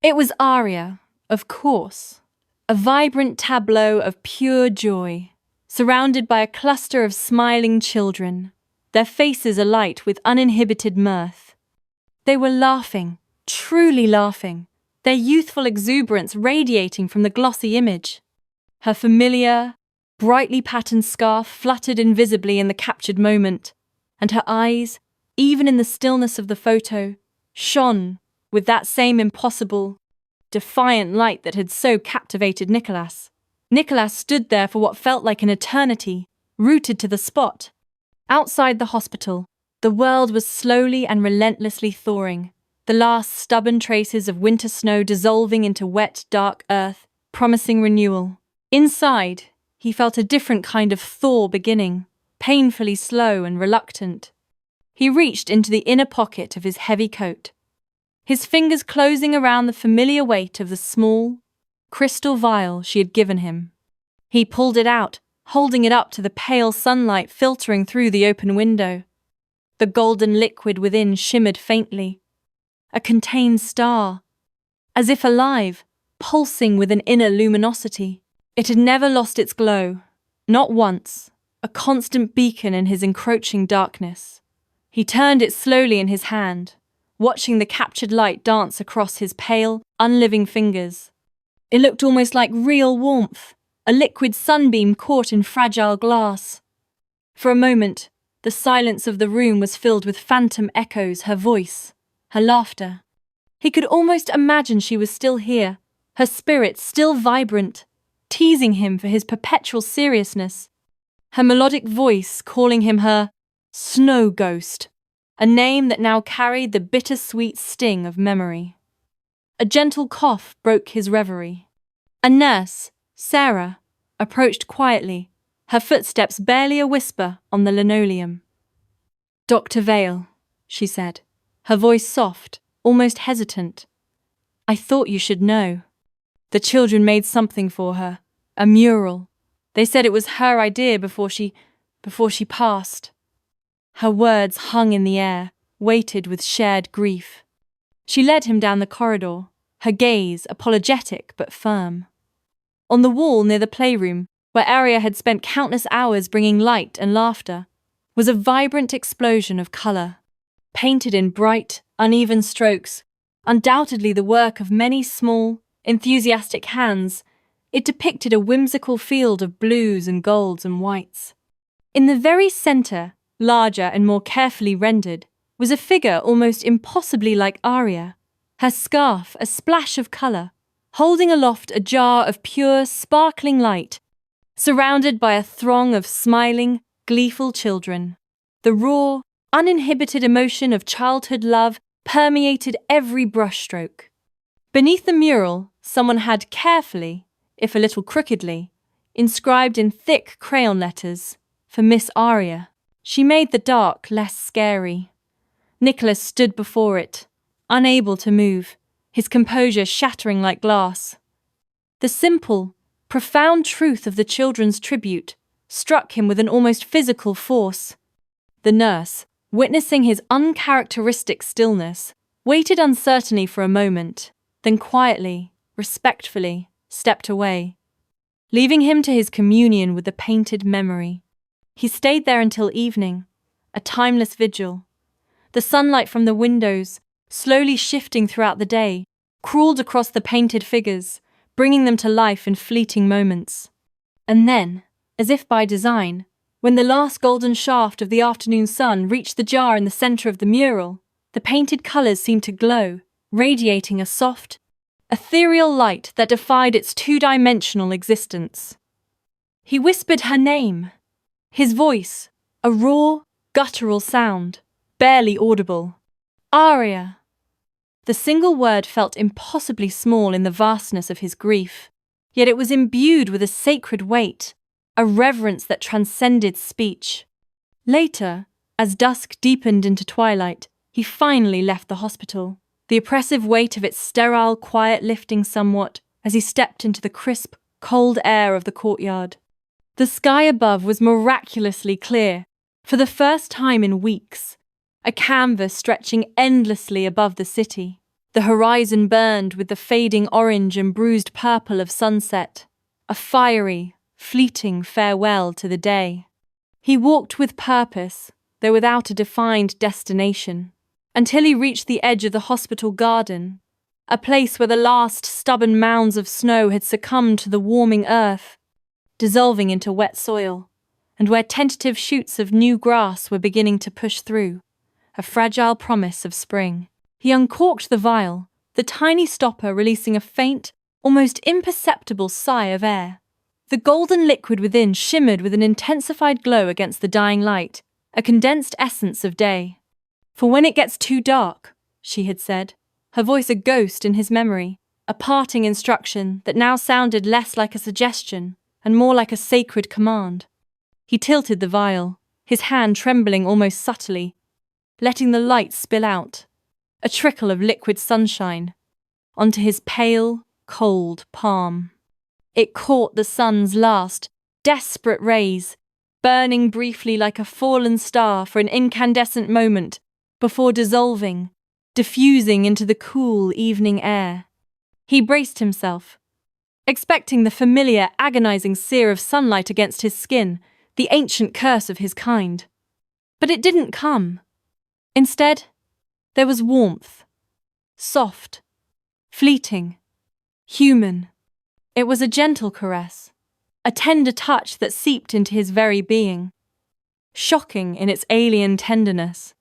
It was Aria, of course, a vibrant tableau of pure joy, surrounded by a cluster of smiling children, their faces alight with uninhibited mirth. They were laughing, truly laughing, their youthful exuberance radiating from the glossy image. Her familiar, brightly patterned scarf fluttered invisibly in the captured moment, and her eyes, even in the stillness of the photo, shone with that same impossible, defiant light that had so captivated Nicholas. Nicholas stood there for what felt like an eternity, rooted to the spot. Outside the hospital, the world was slowly and relentlessly thawing, the last stubborn traces of winter snow dissolving into wet, dark earth, promising renewal. Inside, he felt a different kind of thaw beginning, painfully slow and reluctant. He reached into the inner pocket of his heavy coat, his fingers closing around the familiar weight of the small, crystal vial she had given him. He pulled it out, holding it up to the pale sunlight filtering through the open window. The golden liquid within shimmered faintly, a contained star, as if alive, pulsing with an inner luminosity. It had never lost its glow, not once, a constant beacon in his encroaching darkness. He turned it slowly in his hand, watching the captured light dance across his pale, unliving fingers. It looked almost like real warmth, a liquid sunbeam caught in fragile glass. For a moment, the silence of the room was filled with phantom echoes, her voice, her laughter. He could almost imagine she was still here, her spirit still vibrant, teasing him for his perpetual seriousness. Her melodic voice calling him her snow ghost, a name that now carried the bittersweet sting of memory. A gentle cough broke his reverie. A nurse, Sarah, approached quietly, her footsteps barely a whisper on the linoleum. "Dr. Vale," she said, her voice soft, almost hesitant. "I thought you should know. The children made something for her, a mural. They said it was her idea before she passed." Her words hung in the air, weighted with shared grief. She led him down the corridor, her gaze apologetic but firm. On the wall near the playroom, where Aria had spent countless hours bringing light and laughter, was a vibrant explosion of colour, painted in bright, uneven strokes, undoubtedly the work of many small, enthusiastic hands. It depicted a whimsical field of blues and golds and whites. In the very centre, larger and more carefully rendered, was a figure almost impossibly like Aria, her scarf a splash of colour, holding aloft a jar of pure, sparkling light, surrounded by a throng of smiling, gleeful children. The raw, uninhibited emotion of childhood love permeated every brushstroke. Beneath the mural, someone had carefully, if a little crookedly, inscribed in thick crayon letters, "For Miss Aria." She made the dark less scary. Nicholas stood before it, unable to move, his composure shattering like glass. The simple, profound truth of the children's tribute struck him with an almost physical force. The nurse, witnessing his uncharacteristic stillness, waited uncertainly for a moment, then quietly, respectfully, stepped away, leaving him to his communion with the painted memory. He stayed there until evening, a timeless vigil. The sunlight from the windows, slowly shifting throughout the day, crawled across the painted figures, bringing them to life in fleeting moments. And then, as if by design, when the last golden shaft of the afternoon sun reached the jar in the centre of the mural, the painted colours seemed to glow, radiating a soft, ethereal light that defied its two-dimensional existence. He whispered her name, his voice, a raw, guttural sound, barely audible. Aria. The single word felt impossibly small in the vastness of his grief, yet it was imbued with a sacred weight, a reverence that transcended speech. Later, as dusk deepened into twilight, he finally left the hospital, the oppressive weight of its sterile quiet lifting somewhat as he stepped into the crisp, cold air of the courtyard. The sky above was miraculously clear, for the first time in weeks, a canvas stretching endlessly above the city. The horizon burned with the fading orange and bruised purple of sunset, a fiery, fleeting farewell to the day. He walked with purpose, though without a defined destination, until he reached the edge of the hospital garden, a place where the last stubborn mounds of snow had succumbed to the warming earth, dissolving into wet soil, and where tentative shoots of new grass were beginning to push through, a fragile promise of spring. He uncorked the vial, the tiny stopper releasing a faint, almost imperceptible sigh of air. The golden liquid within shimmered with an intensified glow against the dying light, a condensed essence of day. "For when it gets too dark," she had said, her voice a ghost in his memory, a parting instruction that now sounded less like a suggestion and more like a sacred command. He tilted the vial, his hand trembling almost subtly, letting the light spill out, a trickle of liquid sunshine, onto his pale, cold palm. It caught the sun's last, desperate rays, burning briefly like a fallen star for an incandescent moment before dissolving, diffusing into the cool evening air. He braced himself, expecting the familiar, agonizing sear of sunlight against his skin, the ancient curse of his kind. But it didn't come. Instead, there was warmth, soft, fleeting, human. It was a gentle caress, a tender touch that seeped into his very being, shocking in its alien tenderness.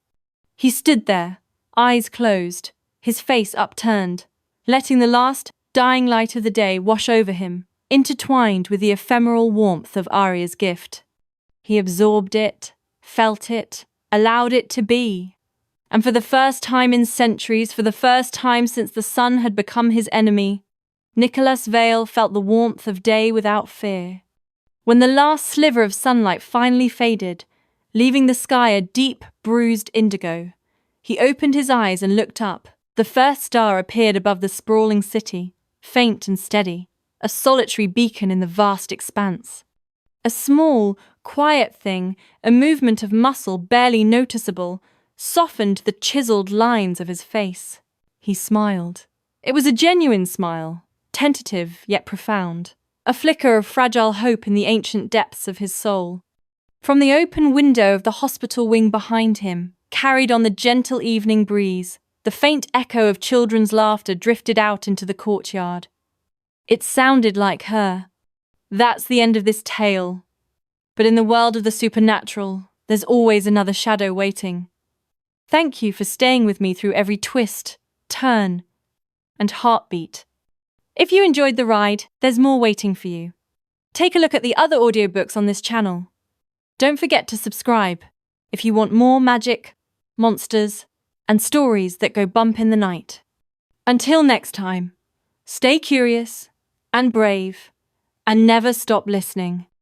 He stood there, eyes closed, his face upturned, letting the last, dying light of the day wash over him, intertwined with the ephemeral warmth of Aria's gift. He absorbed it, felt it, allowed it to be. And for the first time in centuries, for the first time since the sun had become his enemy, Nicholas Vale felt the warmth of day without fear. When the last sliver of sunlight finally faded, leaving the sky a deep, bruised indigo, he opened his eyes and looked up. The first star appeared above the sprawling city, faint and steady, a solitary beacon in the vast expanse. A small, quiet thing, a movement of muscle barely noticeable, softened the chiseled lines of his face. He smiled. It was a genuine smile, tentative yet profound, a flicker of fragile hope in the ancient depths of his soul. From the open window of the hospital wing behind him, carried on the gentle evening breeze, the faint echo of children's laughter drifted out into the courtyard. It sounded like her. That's the end of this tale. But in the world of the supernatural, there's always another shadow waiting. Thank you for staying with me through every twist, turn, and heartbeat. If you enjoyed the ride, there's more waiting for you. Take a look at the other audiobooks on this channel. Don't forget to subscribe if you want more magic, monsters, and stories that go bump in the night. Until next time, stay curious and brave, and never stop listening.